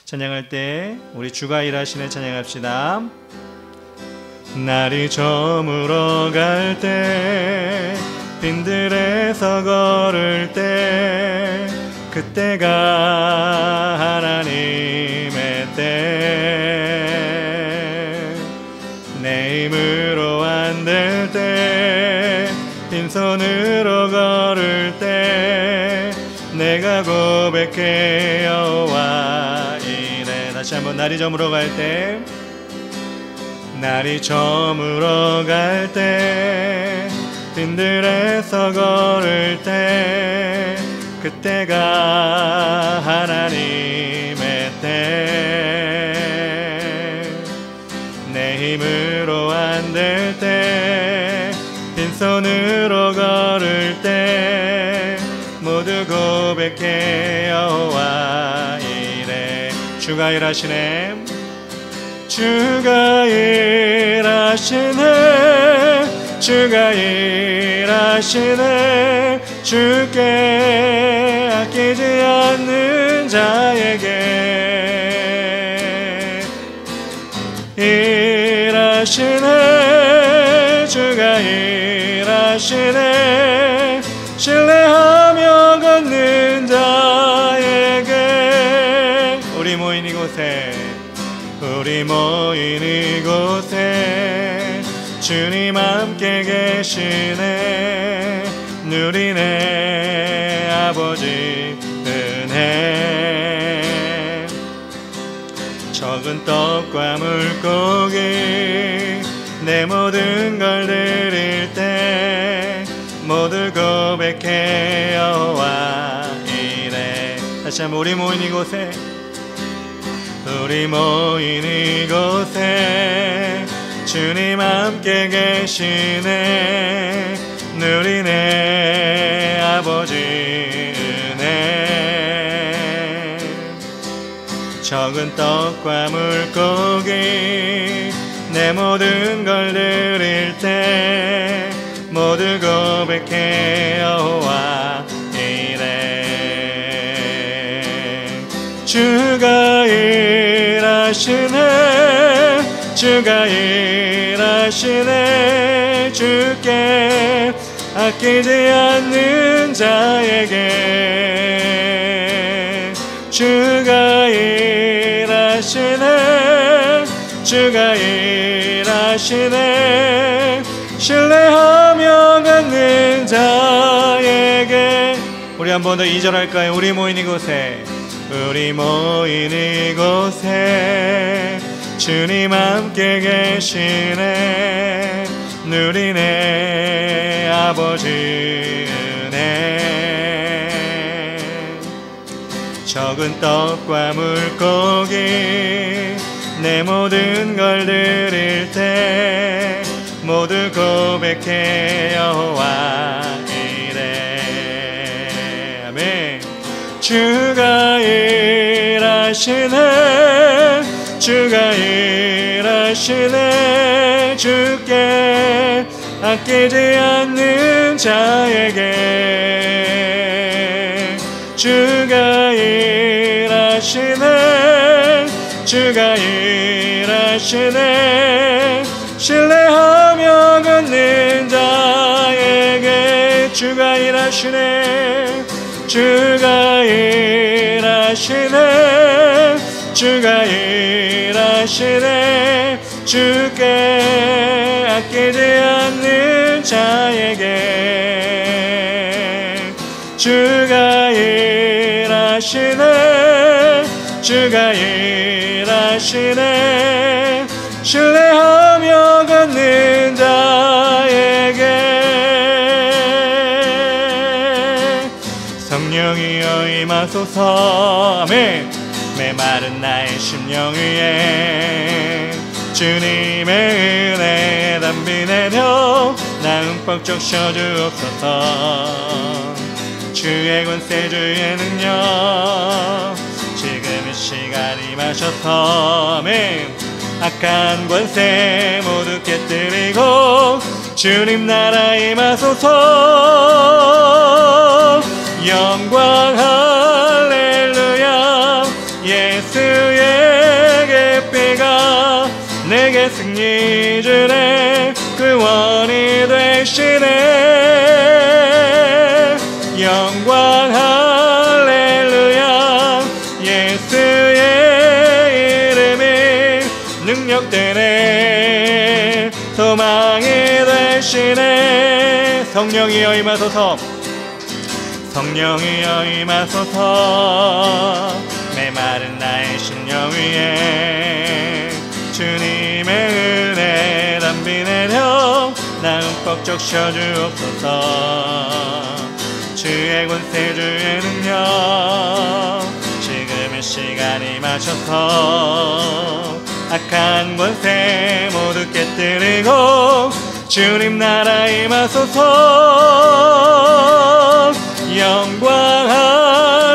찬양할 때 우리 주가 일하시네 찬양합시다. 날이 저물어 갈 때 빈들에서 걸을 때 그때가 하나님의 때 내 힘으로 안 될 때 빈손으로 걸을 때 내가 고백해 여호와 이래. 다시 한번 날이 저물어 갈 때 날이 저물어 갈 때 빈들에서 걸을 때 그때가 하나님의 때 내 힘으로 안 될 때 빈손으로 걸을 때 모두 고백해 여호와 이래. 주가 일하시네 주가 일하시네 주가 일하시네 주께 아끼지 않는 자에게 일하시네 주가 일하시네 신뢰하며 걷는 자에게. 우리 모인 이곳에 우리 모인 이곳에 주님 함께 계시네. 누리네 아버지 은혜. 적은 떡과 물고기 내 모든 걸 드릴 때 모두 고백해 여호와 이래. 다시 한번 우리 모인 이곳에 우리 모인 이곳에 주님 함께 계시네. 누리네 아버지 은혜. 적은 떡과 물고기 내 모든 걸 드릴 때 모두 고백해 여호와 이래. 주가 일하시네 주가 일하시네 주께 아끼지 않는 자에게 주가 일하시네 주가 일하시네 신뢰하며 걷는 자에게. 우리 한 번 더 2절 할까요? 우리 모인 이곳에 우리 모인 이곳에 주님 함께 계시네. 누리네 아버지 은혜. 적은 떡과 물고기 내 모든 걸 드릴 때 모두 고백해 여호와 이래. 아멘. 주가 일하시네 주가 일하시네 주께 아끼지 않는 자에게 주가 일하시네 주가 일하시네 신뢰하며 걷는 자에게 주가 일하시네 주가 일하시네 주가 일하시네 주께 아끼지 않는 자에게 주가 일하시네 주가 일하시네 신뢰하며 걷는 자에게. 성령이여 임하소서. 아멘. 메마른 나의 심령 위에 주님의 은혜 담비 내려 나 흠뻑 적셔주옵소서. 주의 권세 주의 능력 지금 이 시간 임하셔서 아멘. 악한 권세 모두 깨뜨리고 주님 나라 임하소서. 영광 할렐루야 예수의 내게 승리 주네 그 원이 되시네 영광 할렐루야 예수의 이름이 능력되네 소망이 되시네 성령이여 임하소서 성령이여 임하소서 메마른 나의 심령 위에 주님의 은혜 담비 내려 나 흠뻑 적셔 주옵소서 주의 권세 주의 능력 지금 이 시간 임하셔서 악한 권세 모두 깨뜨리고 주님 나라 임하소서 영광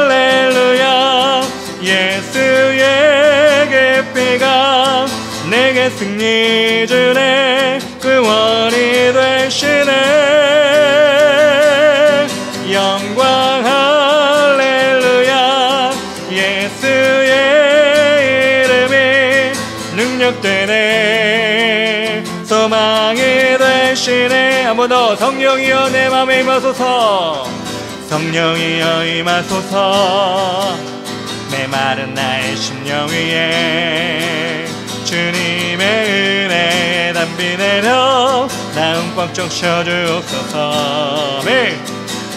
할렐루야 예수의 계피가 내게 승리 주네 그 원이 되시네 영광 할렐루야 예수의 이름이 능력되네 소망이 되시네 한 번 더 성령이여 내 맘에 임하소서 성령이여 임하소서 메마른 나의 심령 위에 주님의 은혜 담비 내려 나 흠뻑 적셔 주옵소서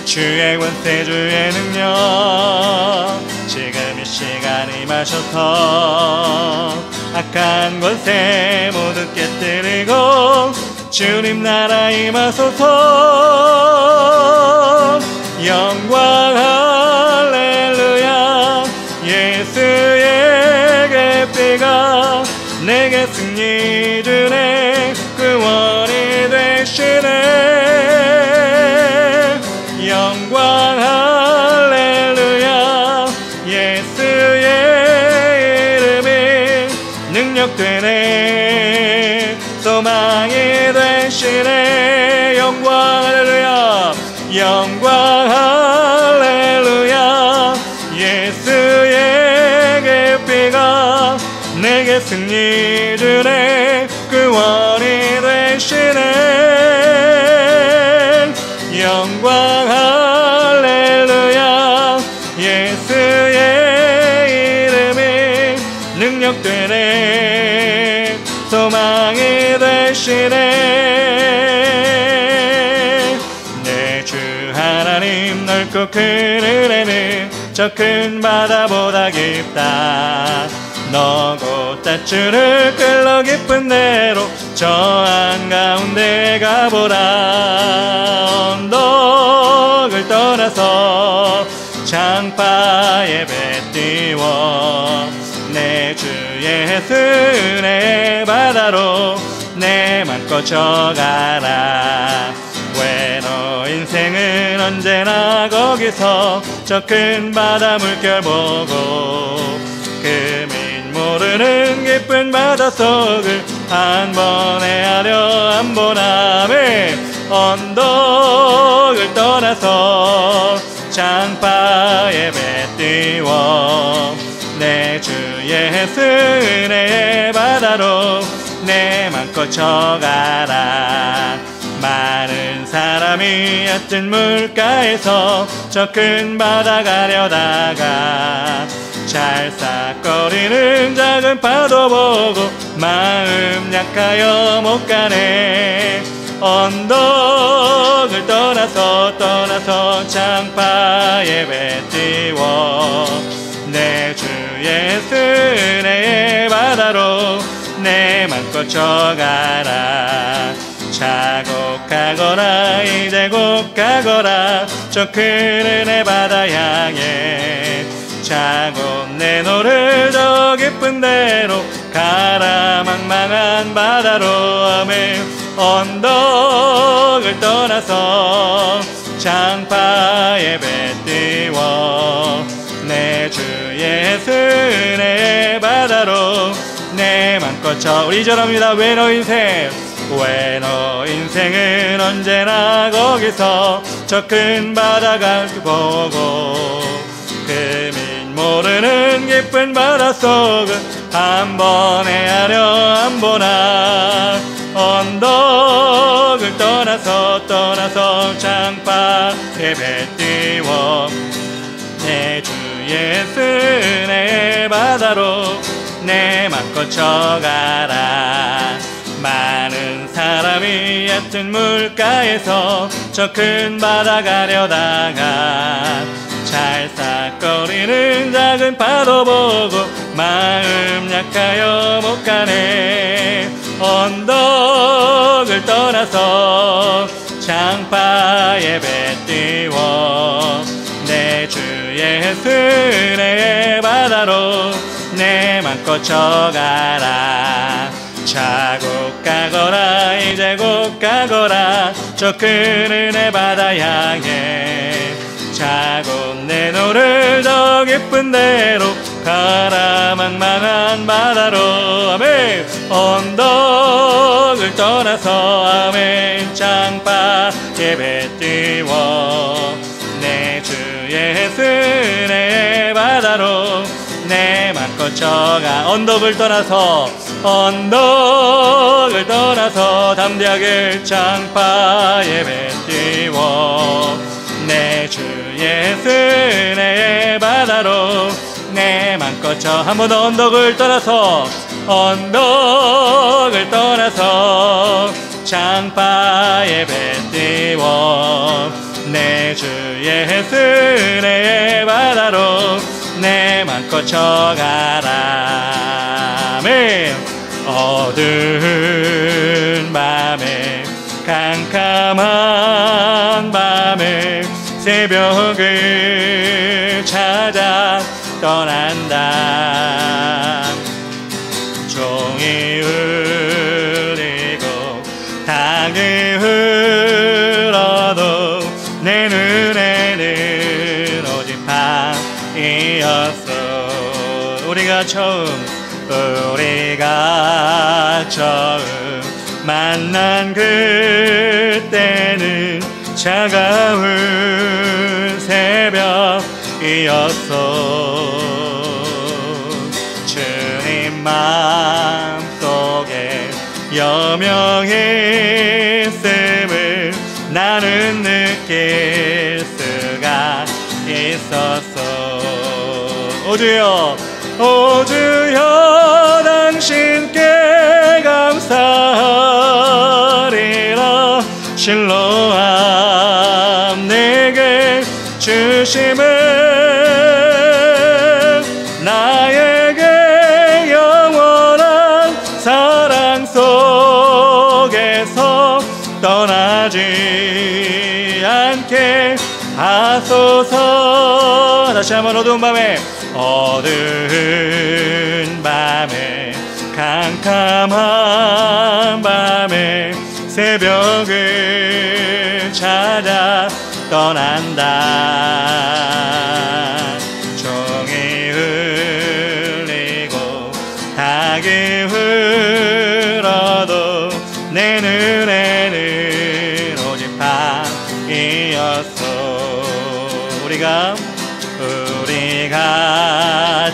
주의 권세 주의 능력 지금 이 시간 임하셔서 악한 권세 모두 깨뜨리고 주님 나라 임하소서 영광 할렐루야 예수의 계피가 내게 승리 주네 그 원이 되시네 영광 할렐루야 예수의 이름이 능력되네 소망이 되시네 영광 할렐루야 영광 할렐루야 예수의 계피가 내게 승리 주네 그 원이 되시네 영광 할렐루야 예수의 이름이 능력되네 소망이 되시네 내 주 하나님 넓고 큰 은혜는 저 큰 바다보다 깊다 너고 닷줄을 끌러 깊은 데로 저 한가운데 가보라 언덕을 떠나서 장파에 배 띄워 내 주 예수 은혜 바다로 내 맘껏 져가라 왜 너 인생은 언제나 거기서 저 큰 바다 물결 보고 금인 모르는 깊은 바닷속을 한 번에 하려 한 번 함에 언덕을 떠나서 장파에 배 띄워 내 주 예수 은혜의 바다로 내 맘껏 져가라 많은 사람이 얕은 물가에서 저 큰 바다 가려다가 찰싹거리는 작은 파도 보고 마음 약하여 못 가네 언덕을 떠나서 장파에 배 띄워 내 주 예수 은혜의 바다로 내 맘껏 져가라 자곡하거라 이제 곧 가거라 저 큰 은혜 바다 향해 자고 내 노를 저 깊은 데로 가라 망망한 바다로 아멘 언덕을 떠나서 장파에 배 띄워 내 주 예수 은혜의 바다로 내 맘껏 쳐 우리 절합니다 왜 너 인생 왜 너 인생은 언제나 거기서 저 큰 바다가 보고 금인 모르는 깊은 바닷속을 한 번 헤아려 한 번아 언덕을 떠나서 장파 예배 띄워 내 주 예수 내 바다로 내 맘 거쳐가라. 많은 사람이 얕은 물가에서 저 큰 바다 가려다가 찰싹거리는 작은 파도 보고 마음 약하여 못 가네. 언덕을 떠나서 장파 예배 띄워 내 주 예수 내 바다로 내 맘 거쳐가라. 자국 가거라 이제 곧 가거라 저 큰 은혜 바다 향해 자곧 내 노를 더 깊은 데로 가라 망망한 바다로. 아멘. 언덕을 떠나서 아멘 장파 예배 띄워 내 주 예수 내 바다로 내 맘 거쳐가. 언덕을 떠나서 담대하게 장파 예배 띄워 내 주 예수 내 바다로 내 맘 거쳐. 한 번 더 언덕을 떠나서 장파 예배 띄워 내 주 예수 내 바다로 내 맘 거쳐가라. 아멘. 어두운 밤에 캄캄한 밤에 새벽을 찾아 떠난다. 종이 울리고 닭이 울어도 내 눈에는 오직 밤이었어. 우리가 처음 만난 그때는 차가운 새벽이었어. 주님 마음속에 여명이 있음을 나는 느낄 수가 있었어. 오 주여 당신께 감사하리라. 실로암 내게 주심을 나에게 영원한 사랑 속에서 떠나지 않게 하소서. 다시 한번 어두운 밤에 캄캄한 밤에 새벽을 찾아 떠난다. 종이 울리고 닭이 울어도 내 눈에는 오직 밤이었어. 우리가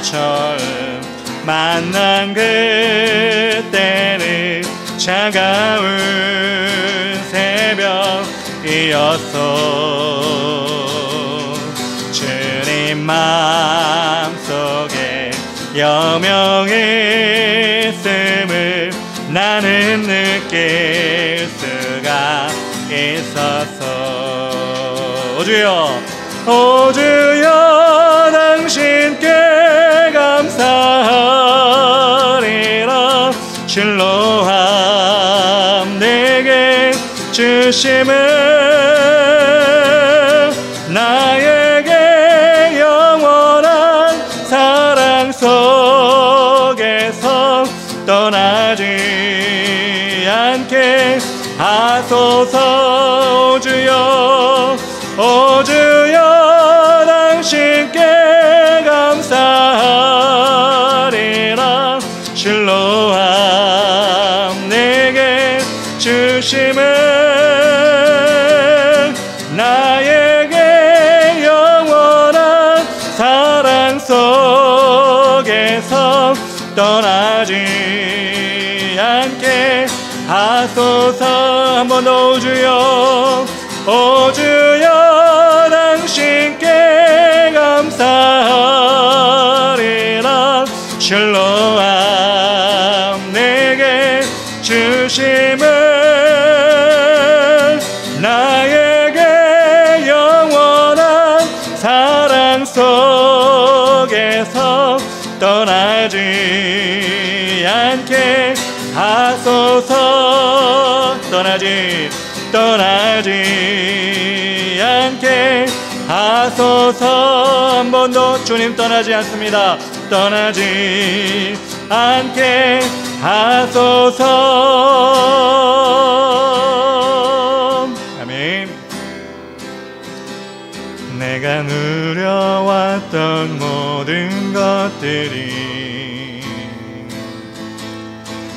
처음 만난 그때는 차가운 새벽이었어. 주님 마음속에 여명이 있음을 나는 느낄 수가 있었어. 오 주여 당신께 감사하리라. 실로암 내게 주심을 나에게 영원한 사랑 속에서 떠나지 않게 하소서. 오 주여 당신께 감사하리라. 실로암 내게 주심을 나에게 영원한 사랑 속 떠나지 않게 하소서. 한 번 더. 오 주여, 오 주여, 당신께 감사하리라. 실로암 내게 주심을, 나에게 영원한 사랑 속에서 떠나지 않게 하소서. 떠나지 않게 하소서. 한 번 더. 주님 떠나지 않습니다. 떠나지 않게 하소서. 아멘. 내가 누려왔던 모든 것들이,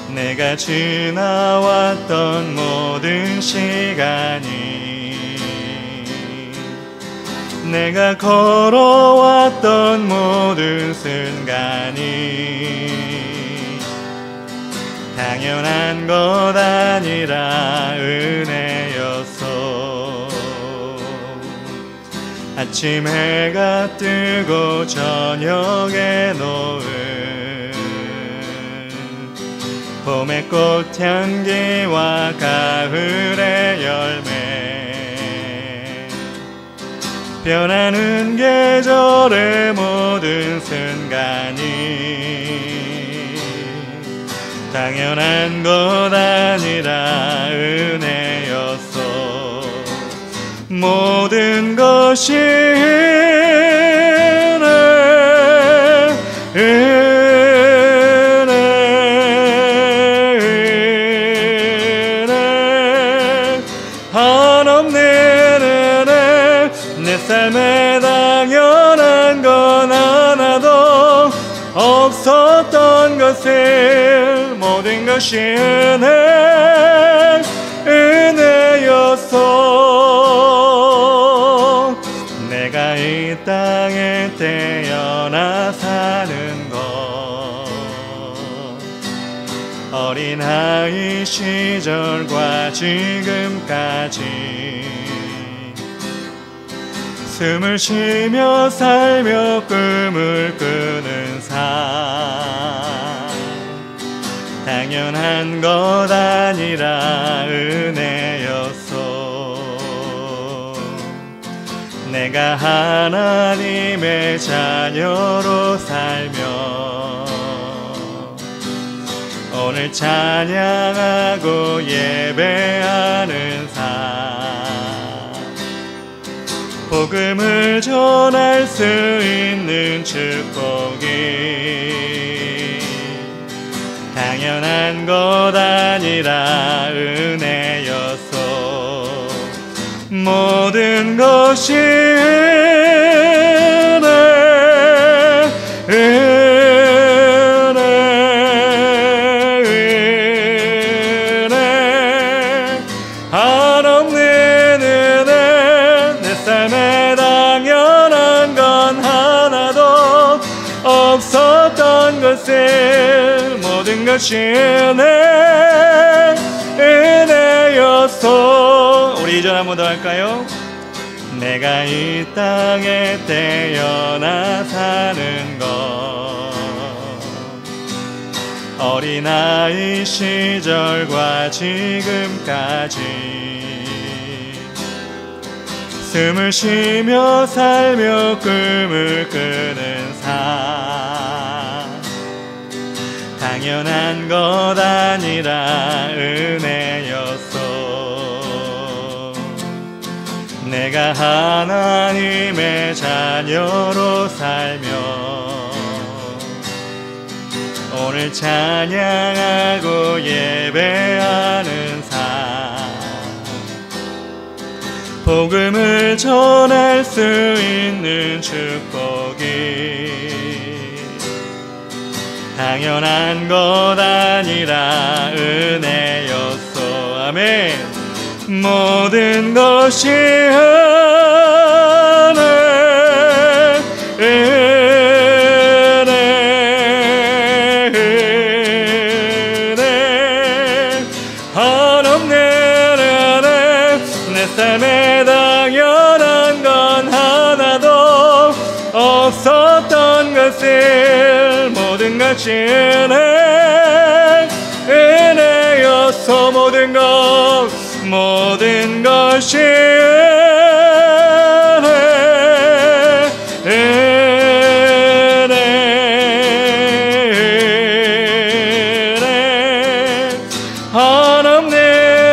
내가 지나왔던 모든 시간이, 내가 걸어왔던 모든 순간이 당연한 것 아니라 은혜였어. 아침 해가 뜨고 저녁에 노을, 봄의 꽃향기와 가을의 열매, 변하는 계절의 모든 순간이 당연한 것 아니라 은혜였어. 모든 것이 삶에 당연한 건 하나도 없었던 것을, 모든 것이 은혜였어. 내가 이 땅에 태어나 사는 것, 어린아이 시절과 지금까지 숨을 쉬며 살며 꿈을 꾸는 삶, 당연한 것 아니라 은혜였어. 내가 하나님의 자녀로 살며 오늘 찬양하고 예배하는 삶, 복음을 전할 수 있는 축복이 당연한 것 아니라 은혜였어. 모든 것이 없었던 것을, 모든 것이 은혜였어. 우리 이전 한 번 더 할까요? 내가 이 땅에 태어나 사는 것, 어린아이 시절과 지금까지 숨을 쉬며 살며 꿈을 꾸는 삶, 당연한 것 아니라 은혜였어. 내가 하나님의 자녀로 살며 오늘 찬양하고 예배하는 삶, 복음을 전할 수 있는 축복이 당연한 것 아니라 은혜였어. 아멘. 모든 것이 은혜 삶에 당연한 건 하나도 없었던 것을 모든 것이 은혜였어. 모든 것이 한없는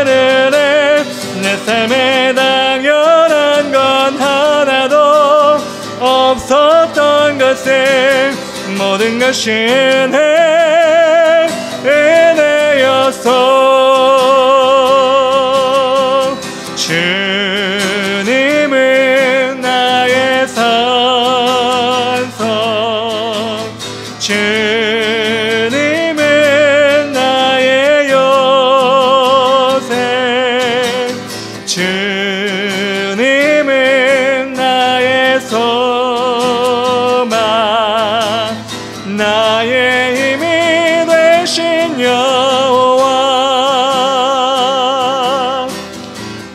은혜. 내 삶에 당연한 건 하나도 없었던 것을 모든 것이 은혜였어. 주님은 나의 산성, 주님은 나의 요새, 주님은 나의 소망, 나의 힘이 되신 여호와.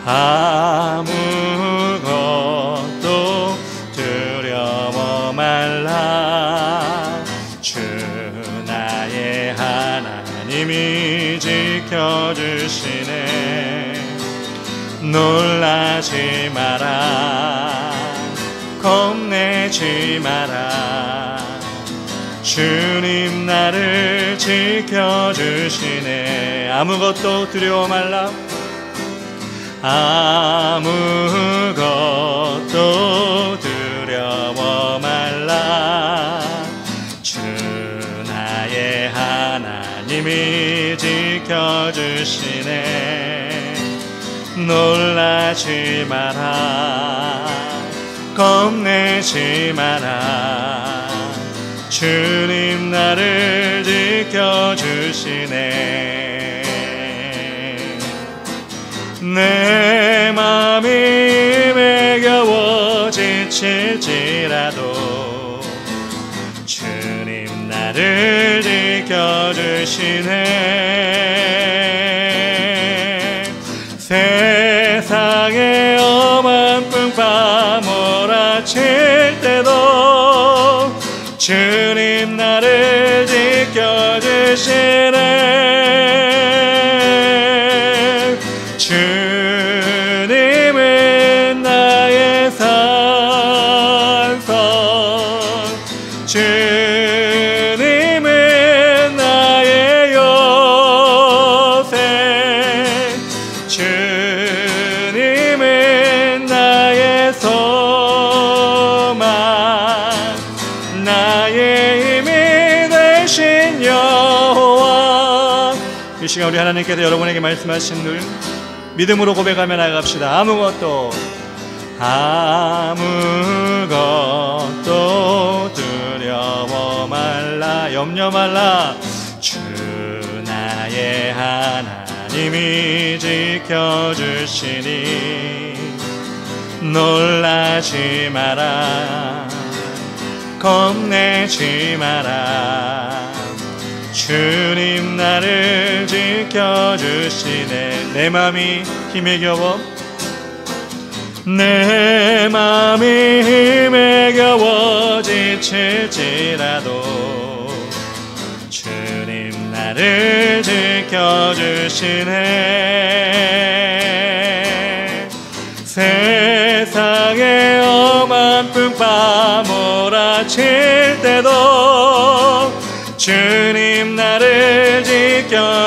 아무것도 두려워 말라. 주 나의 하나님이 지켜주시네. 놀라지 마라, 겁내지 마라. 주님 나를 지켜주시네. 아무것도 두려워 말라. 아무것도 두려워 말라. 주 나의 하나님이 지켜주시네. 놀라지 마라, 겁내지 마라. 주님 나를 지켜주시네. 내 맘이 힘에 겨워 지칠지라도 주님 나를 지켜주시네. 세상에 엄한 풍파 몰아칠 때도 주님 나를 지켜주시네. 주님은 나의 산성, 주님은 나의 요새, 주님은 나의 소망, 나의 힘이 되신 여호와. 이 시간 우리 하나님께서 여러분에게 말씀하신 늘 믿음으로 고백하며 나아갑시다. 아무것도 두려워 말라, 염려 말라. 주 나의 하나님이 지켜주시니 놀라지 마라, 겁내지 마라. 주님 나를 지켜주시네. 내 맘이 힘에 겨워, 내 맘이 힘에 겨워 지칠지라도 주님 나를 지켜주시네. 세상에 엄한 풍파 몰아칠 때도 주님 나를 지켜주시네.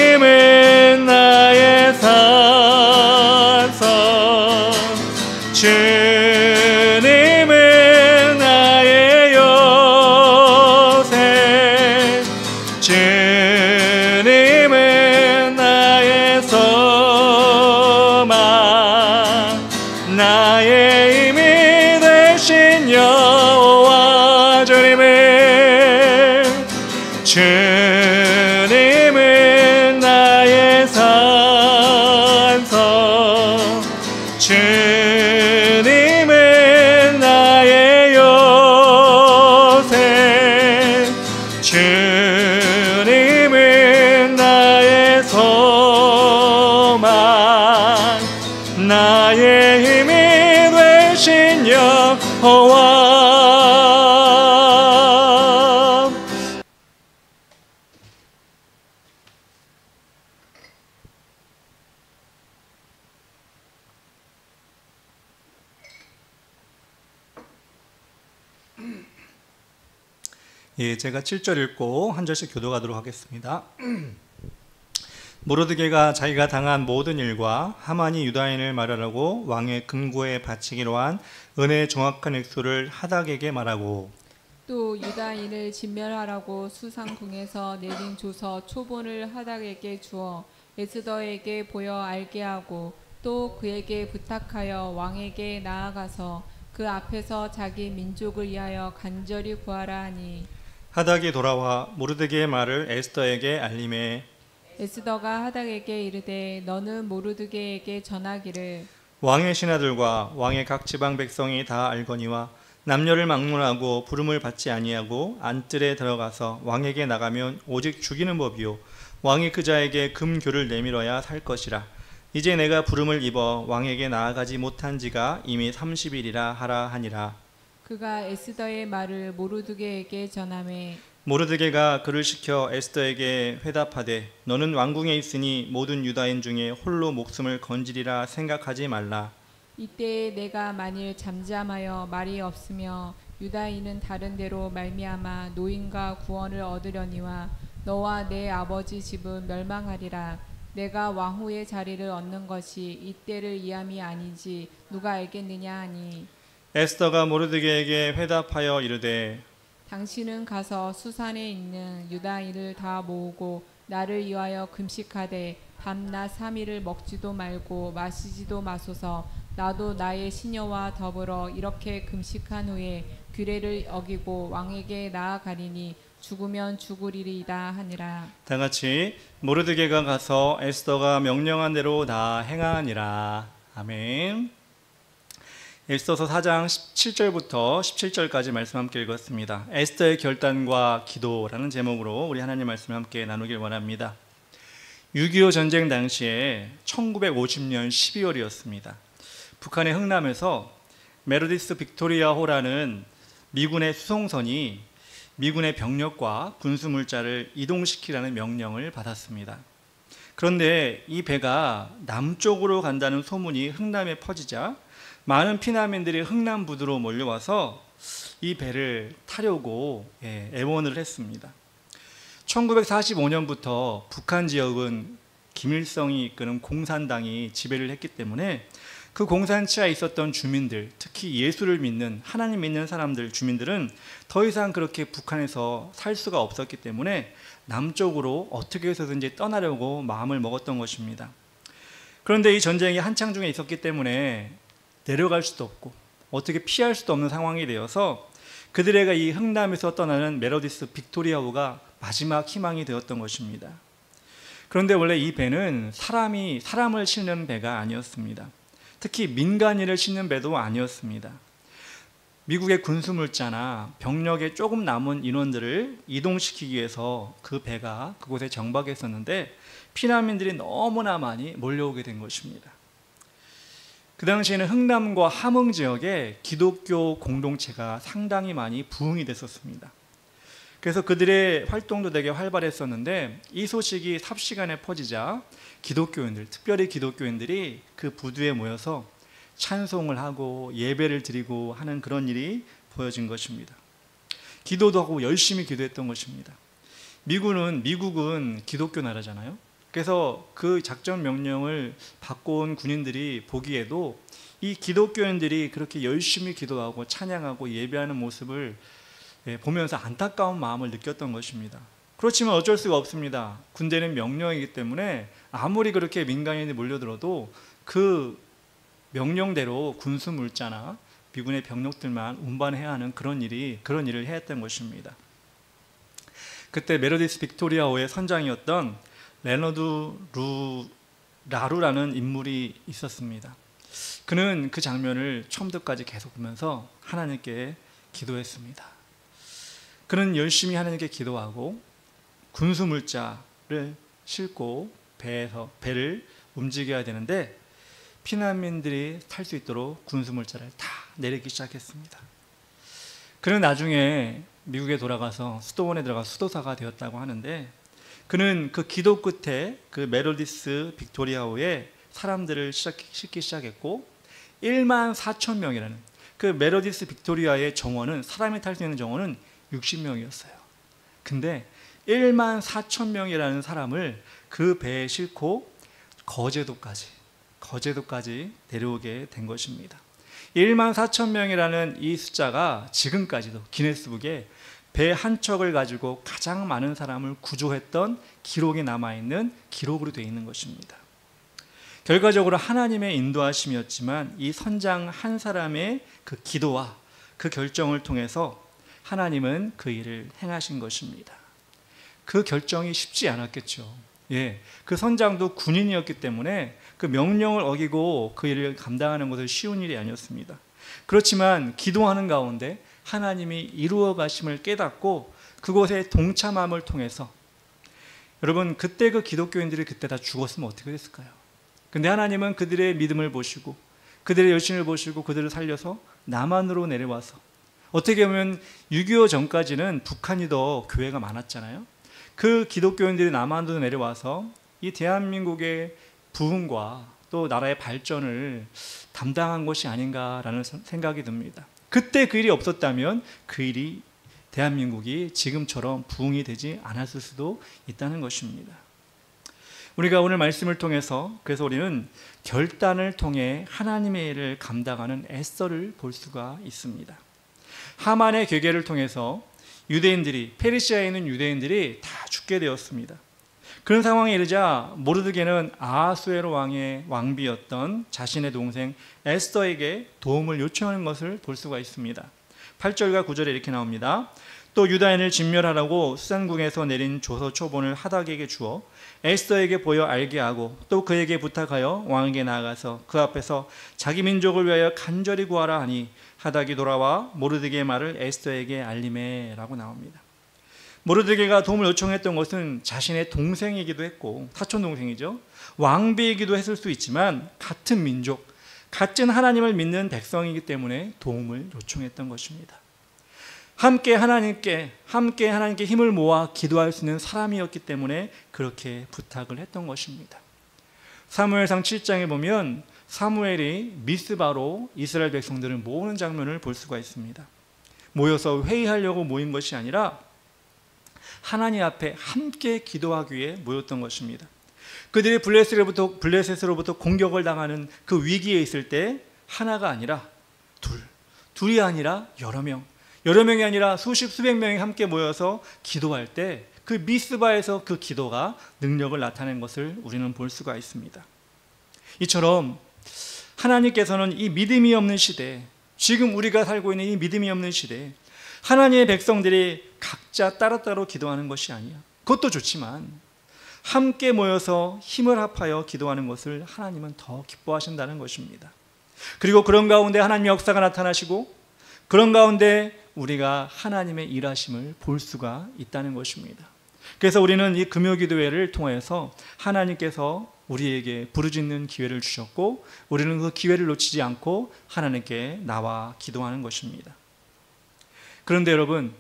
주님은 나의 산성, 주님은 나의 요새, 주님은 나의 소망, 나의 힘이 되신 여호와. 주님은 여호와. 예, 제가 7절 읽고 한 절씩 교도하도록 하겠습니다. 모르드게가 자기가 당한 모든 일과 하만이 유다인을 말하라고 왕의 금고에 바치기로 한 은혜의 정확한 액수를 하닥에게 말하고, 또 유다인을 진멸하라고 수상궁에서 내린 조서 초본을 하닥에게 주어 에스더에게 보여 알게 하고, 또 그에게 부탁하여 왕에게 나아가서 그 앞에서 자기 민족을 위하여 간절히 구하라 하니, 하닥이 돌아와 모르드게의 말을 에스더에게 알림해 에스더가 하닥에게 이르되 너는 모르드게에게 전하기를 왕의 신하들과 왕의 각 지방 백성이 다 알거니와 남녀를 막론하고 부름을 받지 아니하고 안뜰에 들어가서 왕에게 나가면 오직 죽이는 법이요 왕이 그 자에게 금교를 내밀어야 살 것이라. 이제 내가 부름을 입어 왕에게 나아가지 못한 지가 이미 30일이라 하라 하니라. 그가 에스더의 말을 모르드게에게 전하매 모르드게가 그를 시켜 에스더에게 회답하되 너는 왕궁에 있으니 모든 유다인 중에 홀로 목숨을 건지리라 생각하지 말라. 이때에 내가 만일 잠잠하여 말이 없으며 유다인은 다른 데로 말미암아 노인과 구원을 얻으려니와 너와 내 아버지 집은 멸망하리라. 내가 왕후의 자리를 얻는 것이 이때를 이함이 아니지 누가 알겠느냐 하니, 에스더가 모르드게에게 회답하여 이르되 당신은 가서 수산에 있는 유다인을 다 모으고 나를 위하여 금식하되 밤낮 3일을 먹지도 말고 마시지도 마소서. 나도 나의 시녀와 더불어 이렇게 금식한 후에 규례를 어기고 왕에게 나아가리니 죽으면 죽으리이다 하니라. 다 같이 모르드게가 가서 에스더가 명령한 대로 다 행하니라. 아멘. 에스더서 4장 17절부터 17절까지 말씀 함께 읽었습니다. 에스더의 결단과 기도라는 제목으로 우리 하나님 말씀 함께 나누길 원합니다. 6.25 전쟁 당시에 1950년 12월이었습니다. 북한의 흥남에서 메로디스 빅토리아호라는 미군의 수송선이 미군의 병력과 군수물자를 이동시키라는 명령을 받았습니다. 그런데 이 배가 남쪽으로 간다는 소문이 흥남에 퍼지자 많은 피난민들이 흥남부두로 몰려와서 이 배를 타려고 애원을 했습니다. 1945년부터 북한 지역은 김일성이 이끄는 공산당이 지배를 했기 때문에 그 공산치하에 있었던 주민들, 특히 예수를 믿는, 하나님 믿는 사람들, 주민들은 더 이상 그렇게 북한에서 살 수가 없었기 때문에 남쪽으로 어떻게 해서든지 떠나려고 마음을 먹었던 것입니다. 그런데 이 전쟁이 한창 중에 있었기 때문에 내려갈 수도 없고 어떻게 피할 수도 없는 상황이 되어서 그들에게 이 흥남에서 떠나는 메로디스 빅토리아호가 마지막 희망이 되었던 것입니다. 그런데 원래 이 배는 사람을 실는 배가 아니었습니다. 특히 민간인을 싣는 배도 아니었습니다. 미국의 군수물자나 병력에 조금 남은 인원들을 이동시키기 위해서 그 배가 그곳에 정박했었는데 피난민들이 너무나 많이 몰려오게 된 것입니다. 그 당시에는 흥남과 함흥 지역에 기독교 공동체가 상당히 많이 부흥이 됐었습니다. 그래서 그들의 활동도 되게 활발했었는데 이 소식이 삽시간에 퍼지자 기독교인들, 특별히 기독교인들이 그 부두에 모여서 찬송을 하고 예배를 드리고 하는 그런 일이 보여진 것입니다. 기도도 하고 열심히 기도했던 것입니다. 미국은 기독교 나라잖아요. 그래서 그 작전 명령을 받고 온 군인들이 보기에도 이 기독교인들이 그렇게 열심히 기도하고 찬양하고 예배하는 모습을 보면서 안타까운 마음을 느꼈던 것입니다. 그렇지만 어쩔 수가 없습니다. 군대는 명령이기 때문에 아무리 그렇게 민간인이 몰려들어도 그 명령대로 군수물자나 미군의 병력들만 운반해야 하는 그런 일을 해야 했던 것입니다. 그때 메로디스 빅토리아호의 선장이었던 레너드 라루라는 인물이 있었습니다. 그는 그 장면을 처음부터까지 계속 보면서 하나님께 기도했습니다. 그는 열심히 하나님께 기도하고 군수물자를 싣고 배를 움직여야 되는데 피난민들이 탈 수 있도록 군수물자를 다 내리기 시작했습니다. 그는 나중에 미국에 돌아가서 수도원에 들어가 수도사가 되었다고 하는데, 그는 그 기도 끝에 그 메로디스 빅토리아호에 사람들을 싣기 시작했고 1만 4천 명이라는 그 메로디스 빅토리아의 정원은, 사람이 탈 수 있는 정원은 60명이었어요. 근데 1만 4천 명이라는 사람을 그 배에 싣고 거제도까지 데려오게 된 것입니다. 1만 4천 명이라는 이 숫자가 지금까지도 기네스북에 배 한 척을 가지고 가장 많은 사람을 구조했던 기록이 남아있는 기록으로 되어 있는 것입니다. 결과적으로 하나님의 인도하심이었지만 이 선장 한 사람의 그 기도와 그 결정을 통해서 하나님은 그 일을 행하신 것입니다. 그 결정이 쉽지 않았겠죠. 그 선장도 군인이었기 때문에 그 명령을 어기고 그 일을 감당하는 것은 쉬운 일이 아니었습니다. 그렇지만 기도하는 가운데 하나님이 이루어 가심을 깨닫고 그곳에 동참함을 통해서, 여러분 그때 그 기독교인들이 그때 다 죽었으면 어떻게 됐을까요? 근데 하나님은 그들의 믿음을 보시고 그들의 열심을 보시고 그들을 살려서 남한으로 내려와서, 어떻게 보면 6.25 전까지는 북한이 더 교회가 많았잖아요. 그 기독교인들이 남한으로 내려와서 이 대한민국의 부흥과 또 나라의 발전을 담당한 것이 아닌가라는 생각이 듭니다. 그때 그 일이 없었다면 그 일이 대한민국이 지금처럼 부흥이 되지 않았을 수도 있다는 것입니다. 우리가 오늘 말씀을 통해서, 그래서 우리는 결단을 통해 하나님의 일을 감당하는 에스더를 볼 수가 있습니다. 하만의 괴계를 통해서 유대인들이, 페르시아에 있는 유대인들이 다 죽게 되었습니다. 그런 상황에 이르자 모르드게는 아하수에로 왕의 왕비였던 자신의 동생 에스더에게 도움을 요청하는 것을 볼 수가 있습니다. 8절과 9절에 이렇게 나옵니다. 또 유다인을 진멸하라고 수산궁에서 내린 조서 초본을 하닥에게 주어 에스더에게 보여 알게 하고 또 그에게 부탁하여 왕에게 나아가서 그 앞에서 자기 민족을 위하여 간절히 구하라 하니 하닥이 돌아와 모르드게의 말을 에스더에게 알림해 라고 나옵니다. 모르드게가 도움을 요청했던 것은 자신의 동생이기도 했고, 사촌 동생이죠. 왕비이기도 했을 수 있지만 같은 민족, 같은 하나님을 믿는 백성이기 때문에 도움을 요청했던 것입니다. 함께 하나님께 힘을 모아 기도할 수 있는 사람이었기 때문에 그렇게 부탁을 했던 것입니다. 사무엘상 7장에 보면 사무엘이 미스바로 이스라엘 백성들을 모으는 장면을 볼 수가 있습니다. 모여서 회의하려고 모인 것이 아니라 하나님 앞에 함께 기도하기 위해 모였던 것입니다. 그들이 블레셋으로부터 공격을 당하는 그 위기에 있을 때 하나가 아니라 둘이 아니라 여러 명이 아니라 수백 명이 함께 모여서 기도할 때 그 미스바에서 그 기도가 능력을 나타낸 것을 우리는 볼 수가 있습니다. 이처럼 하나님께서는 이 믿음이 없는 시대, 지금 우리가 살고 있는 이 믿음이 없는 시대에 하나님의 백성들이 각자 따로따로 기도하는 것이 아니야. 그것도 좋지만 함께 모여서 힘을 합하여 기도하는 것을 하나님은 더 기뻐하신다는 것입니다. 그리고 그런 가운데 하나님의 역사가 나타나시고 그런 가운데 우리가 하나님의 일하심을 볼 수가 있다는 것입니다. 그래서 우리는 이 금요기도회를 통해서 하나님께서 우리에게 부르짖는 기회를 주셨고 우리는 그 기회를 놓치지 않고 하나님께 나와 기도하는 것입니다. 그런데 여러분,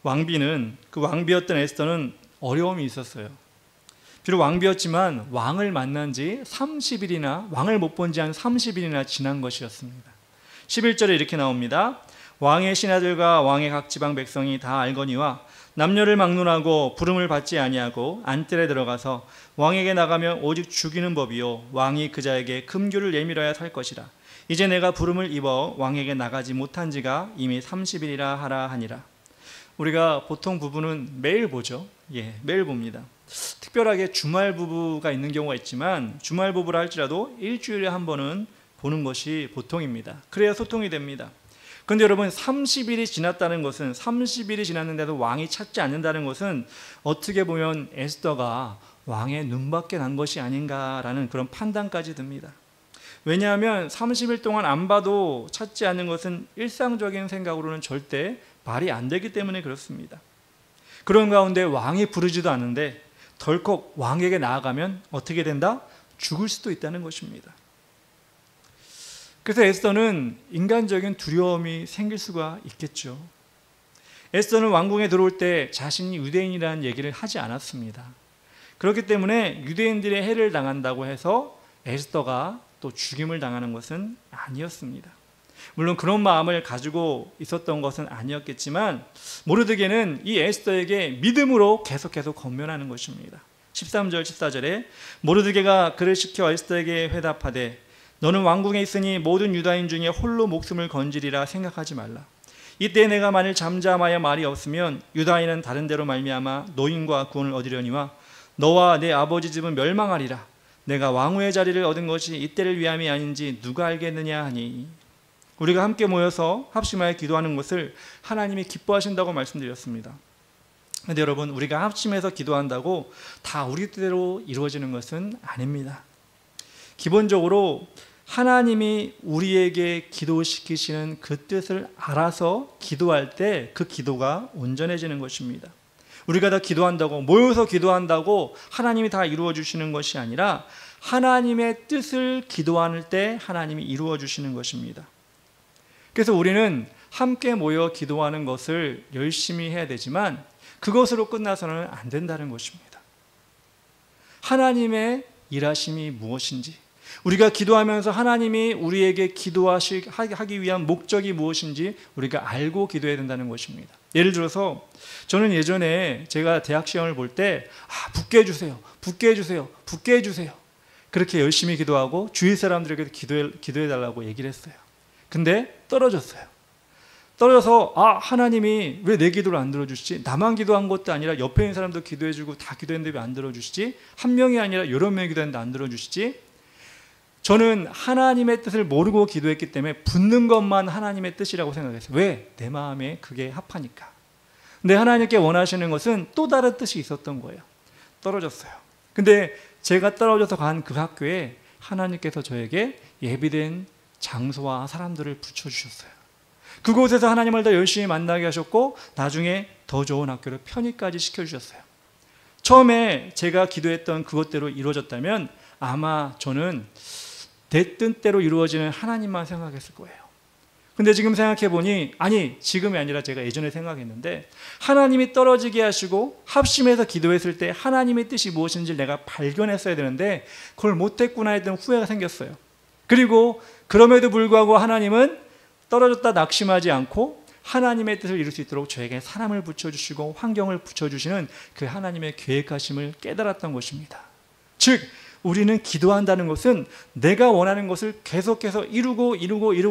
그 왕비였던 에스더는 어려움이 있었어요. 비록 왕비였지만 왕을 만난 지 30일이나, 왕을 못 본 지 한 30일이나 지난 것이었습니다. 11절에 이렇게 나옵니다. 왕의 신하들과 왕의 각 지방 백성이 다 알거니와 남녀를 막론하고 부름을 받지 아니하고 안뜰에 들어가서 왕에게 나가면 오직 죽이는 법이요 왕이 그자에게 금규를 내밀어야 살 것이라. 이제 내가 부름을 입어 왕에게 나가지 못한 지가 이미 30일이라 하라 하니라. 우리가 보통 부부는 매일 보죠. 매일 봅니다. 특별하게 주말 부부가 있는 경우가 있지만 주말 부부라 할지라도 일주일에 한 번은 보는 것이 보통입니다. 그래야 소통이 됩니다. 그런데 여러분, 30일이 지났다는 것은, 30일이 지났는데도 왕이 찾지 않는다는 것은 어떻게 보면 에스더가 왕의 눈밖에 난 것이 아닌가라는 그런 판단까지 듭니다. 왜냐하면 30일 동안 안 봐도 찾지 않는 것은 일상적인 생각으로는 절대 말이 안 되기 때문에 그렇습니다. 그런 가운데 왕이 부르지도 않는데 덜컥 왕에게 나아가면 어떻게 된다? 죽을 수도 있다는 것입니다. 그래서 에스더는 인간적인 두려움이 생길 수가 있겠죠. 에스더는 왕궁에 들어올 때 자신이 유대인이라는 얘기를 하지 않았습니다. 그렇기 때문에 유대인들의 해를 당한다고 해서 에스더가 또 죽임을 당하는 것은 아니었습니다. 물론 그런 마음을 가지고 있었던 것은 아니었겠지만 모르드게는 이 에스더에게 믿음으로 계속해서 권면하는 것입니다. 13절 14절에 모르드게가 그를 시켜 에스더에게 회답하되 너는 왕궁에 있으니 모든 유다인 중에 홀로 목숨을 건지리라 생각하지 말라. 이때 내가 만일 잠잠하여 말이 없으면 유다인은 다른 데로 말미암아 노인과 구원을 얻으려니와 너와 내 아버지 집은 멸망하리라. 내가 왕후의 자리를 얻은 것이 이때를 위함이 아닌지 누가 알겠느냐 하니. 우리가 함께 모여서 합심하여 기도하는 것을 하나님이 기뻐하신다고 말씀드렸습니다. 그런데 여러분, 우리가 합심해서 기도한다고 다 우리 뜻대로 이루어지는 것은 아닙니다. 기본적으로 하나님이 우리에게 기도시키시는 그 뜻을 알아서 기도할 때 그 기도가 온전해지는 것입니다. 우리가 다 기도한다고, 모여서 기도한다고 하나님이 다 이루어 주시는 것이 아니라 하나님의 뜻을 기도할 때 하나님이 이루어 주시는 것입니다. 그래서 우리는 함께 모여 기도하는 것을 열심히 해야 되지만 그것으로 끝나서는 안 된다는 것입니다. 하나님의 일하심이 무엇인지, 우리가 기도하면서 하나님이 우리에게 기도하기 위한 목적이 무엇인지 우리가 알고 기도해야 된다는 것입니다. 예를 들어서 저는 예전에 제가 대학 시험을 볼 때 붙게 해주세요, 붙게 해주세요, 붙게 해주세요, 그렇게 열심히 기도하고 주위 사람들에게도 기도해달라고 얘기를 했어요. 근데 떨어졌어요. 떨어져서 하나님이 왜 내 기도를 안 들어주시지? 나만 기도한 것도 아니라 옆에 있는 사람도 기도해주고 다 기도했는데 왜 안 들어주시지? 한 명이 아니라 여러 명이 기도했는데 안 들어주시지? 저는 하나님의 뜻을 모르고 기도했기 때문에 붙는 것만 하나님의 뜻이라고 생각했어요. 왜? 내 마음에 그게 합하니까. 근데 하나님께 원하시는 것은 또 다른 뜻이 있었던 거예요. 떨어졌어요. 근데 제가 떨어져서 간 그 학교에 하나님께서 저에게 예비된 장소와 사람들을 붙여주셨어요. 그곳에서 하나님을 더 열심히 만나게 하셨고 나중에 더 좋은 학교를 편입까지 시켜주셨어요. 처음에 제가 기도했던 그것대로 이루어졌다면 아마 저는 내 뜻대로 이루어지는 하나님만 생각했을 거예요. 근데 지금 생각해보니 지금이 아니라 제가 예전에 생각했는데 하나님이 떨어지게 하시고 합심해서 기도했을 때 하나님의 뜻이 무엇인지 내가 발견했어야 되는데 그걸 못했구나 했던 후회가 생겼어요. 그리고 그럼에도 불구하고 하나님은 떨어졌다 낙심하지 않고 하나님의 뜻을 이룰 수 있도록 저에게 사람을 붙여주시고 환경을 붙여주시는 그 하나님의 계획하심을 깨달았던 것입니다. 즉 우리는 기도한다는 것은 내가 원하는 것을 계속해서 이루고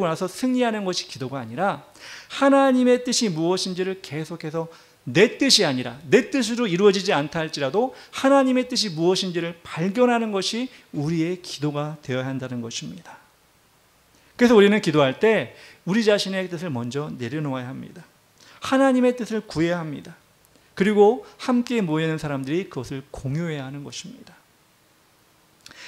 나서 승리하는 것이 기도가 아니라 하나님의 뜻이 무엇인지를 계속해서 내 뜻이 아니라 내 뜻으로 이루어지지 않다 할지라도 하나님의 뜻이 무엇인지를 발견하는 것이 우리의 기도가 되어야 한다는 것입니다. 그래서 우리는 기도할 때 우리 자신의 뜻을 먼저 내려놓아야 합니다. 하나님의 뜻을 구해야 합니다. 그리고 함께 모이는 사람들이 그것을 공유해야 하는 것입니다.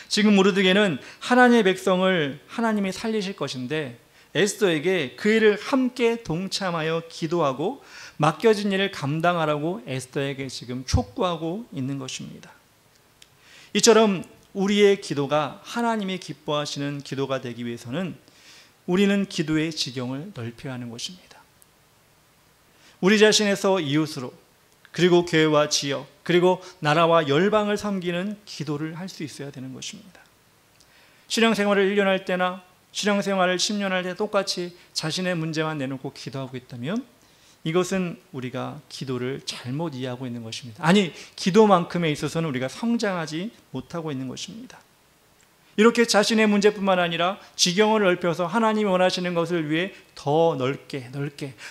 지금 모르드게는 하나님의 백성을 하나님이 살리실 것인데 에스더에게 그 일을 함께 동참하여 기도하고 맡겨진 일을 감당하라고 에스더에게 지금 촉구하고 있는 것입니다. 이처럼 우리의 기도가 하나님이 기뻐하시는 기도가 되기 위해서는 우리는 기도의 지경을 넓혀야 하는 것입니다. 우리 자신에서 이웃으로, 그리고 교회와 지역, 그리고 나라와 열방을 섬기는 기도를 할 수 있어야 되는 것입니다. 신앙생활을 1년 할 때나 신앙생활을 10년 할 때 똑같이 자신의 문제만 내놓고 기도하고 있다면 이것은 우리가 기도를 잘못 이해하고 있는 것입니다. 기도만큼에 있어서는 우리가 성장하지 못하고 있는 것입니다. 이렇게 자신의 문제뿐만 아니라 지경을 넓혀서 하나님이 원하시는 것을 위해 더 넓게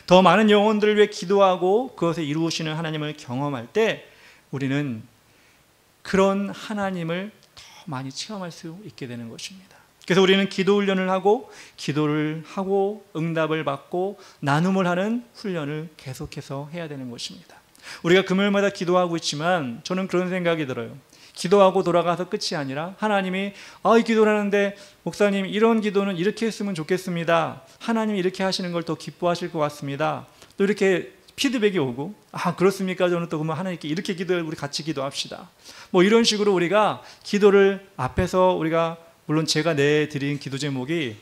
더 많은 영혼들을 위해 기도하고 그것을 이루시는 하나님을 경험할 때 우리는 그런 하나님을 더 많이 체험할 수 있게 되는 것입니다. 그래서 우리는 기도 훈련을 하고 기도를 하고 응답을 받고 나눔을 하는 훈련을 계속해서 해야 되는 것입니다. 우리가 금요일마다 기도하고 있지만 저는 그런 생각이 들어요. 기도하고 돌아가서 끝이 아니라 하나님이 이 기도를 하는데 목사님 이런 기도는 이렇게 했으면 좋겠습니다. 하나님이 이렇게 하시는 걸 더 기뻐하실 것 같습니다. 또 이렇게 피드백이 오고 그렇습니까? 저는 또 그러면 하나님께 이렇게 기도해 우리 같이 기도합시다. 이런 식으로 우리가 기도를 앞에서 우리가 물론 제가 내드린 기도 제목이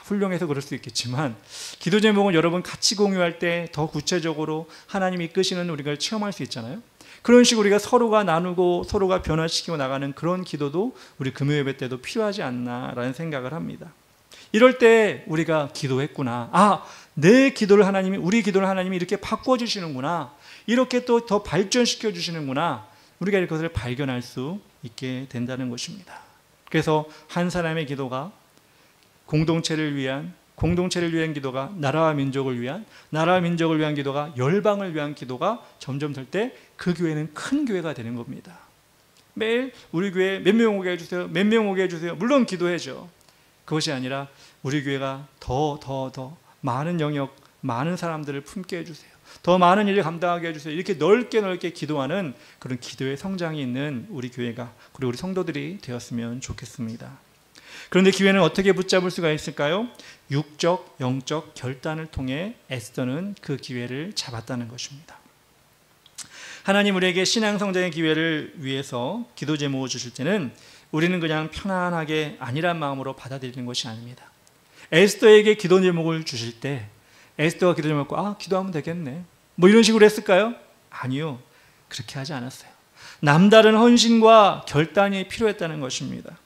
훌륭해서 그럴 수 있겠지만, 기도 제목은 여러분 같이 공유할 때 더 구체적으로 하나님이 이끄시는 우리가 체험할 수 있잖아요. 그런 식으로 우리가 서로가 나누고 서로가 변화시키고 나가는 그런 기도도 우리 금요 예배 때도 필요하지 않나라는 생각을 합니다. 이럴 때 우리가 기도했구나, 내 기도를 하나님이, 우리 기도를 하나님이 이렇게 바꿔주시는구나, 이렇게 또 더 발전시켜 주시는구나, 우리가 이것을 발견할 수 있게 된다는 것입니다. 그래서 한 사람의 기도가 공동체를 위한 기도가 나라와 민족을 위한 기도가 열방을 위한 기도가 점점 될 때 그 교회는 큰 교회가 되는 겁니다. 매일 우리 교회 몇 명 오게 해주세요, 몇 명 오게 해주세요, 물론 기도해죠. 그것이 아니라 우리 교회가 더 많은 영역, 많은 사람들을 품게 해주세요, 더 많은 일을 감당하게 해주세요, 이렇게 넓게 기도하는 그런 기도의 성장이 있는 우리 교회가, 그리고 우리 성도들이 되었으면 좋겠습니다. 그런데 기회는 어떻게 붙잡을 수가 있을까요? 육적, 영적 결단을 통해 에스더는 그 기회를 잡았다는 것입니다. 하나님 우리에게 신앙 성장의 기회를 위해서 기도 제목을 주실 때는 우리는 그냥 편안하게 아니란 마음으로 받아들이는 것이 아닙니다. 에스더에게 기도 제목을 주실 때 에스더가 기도 제목을 기도하면 되겠네, 이런 식으로 했을까요? 아니요, 그렇게 하지 않았어요. 남다른 헌신과 결단이 필요했다는 것입니다.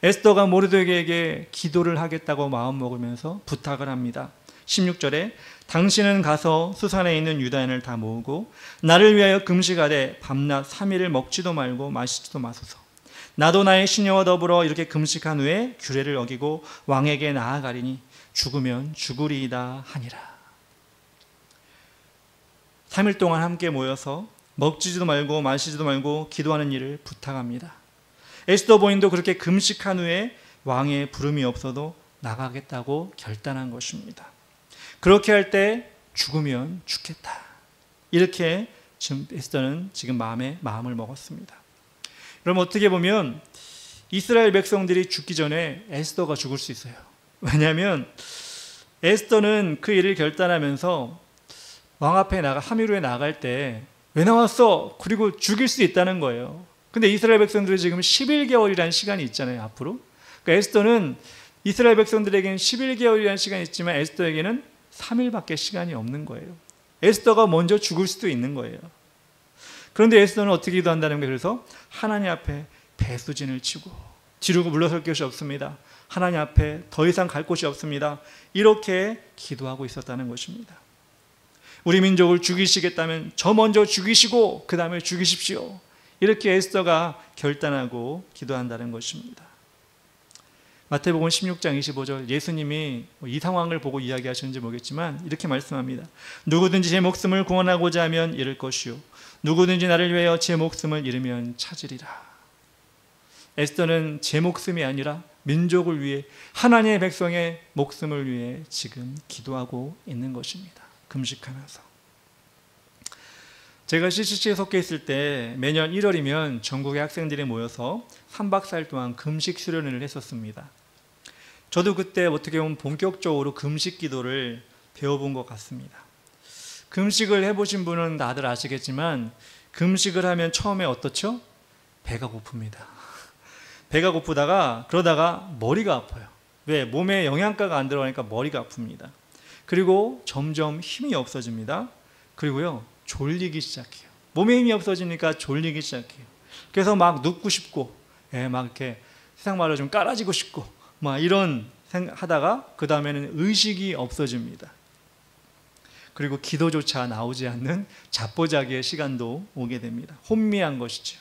에스더가 모르드게에게 기도를 하겠다고 마음먹으면서 부탁을 합니다. 16절에 당신은 가서 수산에 있는 유다인을 다 모으고 나를 위하여 금식하되 밤낮 3일을 먹지도 말고 마시지도 마소서. 나도 나의 시녀와 더불어 이렇게 금식한 후에 규례를 어기고 왕에게 나아가리니 죽으면 죽으리이다 하니라. 3일 동안 함께 모여서 먹지도 말고 마시지도 말고 기도하는 일을 부탁합니다. 에스더 본인도 그렇게 금식한 후에 왕의 부름이 없어도 나가겠다고 결단한 것입니다. 그렇게 할 때 죽으면 죽겠다, 이렇게 지금 에스더는 지금 마음을 먹었습니다. 여러분, 어떻게 보면 이스라엘 백성들이 죽기 전에 에스더가 죽을 수 있어요. 왜냐하면 에스더는 그 일을 결단하면서 왕 앞에 함유로에 나갈 때 왜 나왔어? 그리고 죽일 수 있다는 거예요. 근데 이스라엘 백성들은 지금 11개월이라는 시간이 있잖아요, 앞으로. 그러니까 에스더는 이스라엘 백성들에게는 11개월이라는 시간이 있지만 에스더에게는 3일밖에 시간이 없는 거예요. 에스더가 먼저 죽을 수도 있는 거예요. 그런데 에스더는 어떻게 기도한다는 거예요? 그래서 하나님 앞에 배수진을 치고 뒤로 물러설 것이 없습니다, 하나님 앞에 더 이상 갈 곳이 없습니다, 이렇게 기도하고 있었다는 것입니다. 우리 민족을 죽이시겠다면 저 먼저 죽이시고 그 다음에 죽이십시오, 이렇게 에스더가 결단하고 기도한다는 것입니다. 마태복음 16장 25절, 예수님이 이 상황을 보고 이야기하셨는지 모르겠지만 이렇게 말씀합니다. 누구든지 제 목숨을 구원하고자 하면 잃을 것이요 누구든지 나를 위하여 제 목숨을 잃으면 찾으리라. 에스더는 제 목숨이 아니라 민족을 위해, 하나님의 백성의 목숨을 위해 지금 기도하고 있는 것입니다. 금식하면서. 제가 CCC에 속해 있을 때 매년 1월이면 전국의 학생들이 모여서 3박 4일 동안 금식 수련회를 했었습니다. 저도 그때 어떻게 보면 본격적으로 금식 기도를 배워본 것 같습니다. 금식을 해보신 분은 다들 아시겠지만 금식을 하면 처음에 어떻죠? 배가 고픕니다. 배가 고프다가 그러다가 머리가 아파요. 왜? 몸에 영양가가 안 들어가니까 머리가 아픕니다. 그리고 점점 힘이 없어집니다. 그리고요, 졸리기 시작해요. 몸에 힘이 없어지니까 졸리기 시작해요. 그래서 막 눕고 싶고, 막 이렇게 세상 말로 좀 깔아지고 싶고, 막 이런 하다가 그 다음에는 의식이 없어집니다. 그리고 기도조차 나오지 않는 자포자기의 시간도 오게 됩니다. 혼미한 것이죠.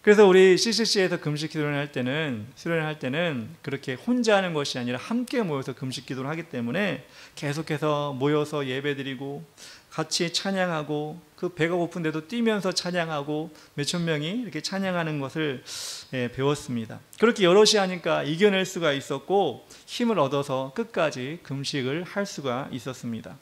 그래서 우리 CCC에서 금식 기도를 할 때는 그렇게 혼자 하는 것이 아니라 함께 모여서 금식 기도를 하기 때문에 계속해서 모여서 예배드리고 같이 찬양하고, 그 배가 고픈데도 뛰면서 찬양하고 몇천 명이 이렇게 찬양하는 것을 배웠습니다. 그렇게 여럿이 하니까 이겨낼 수가 있었고 힘을 얻어서 끝까지 금식을 할 수가 있었습니다.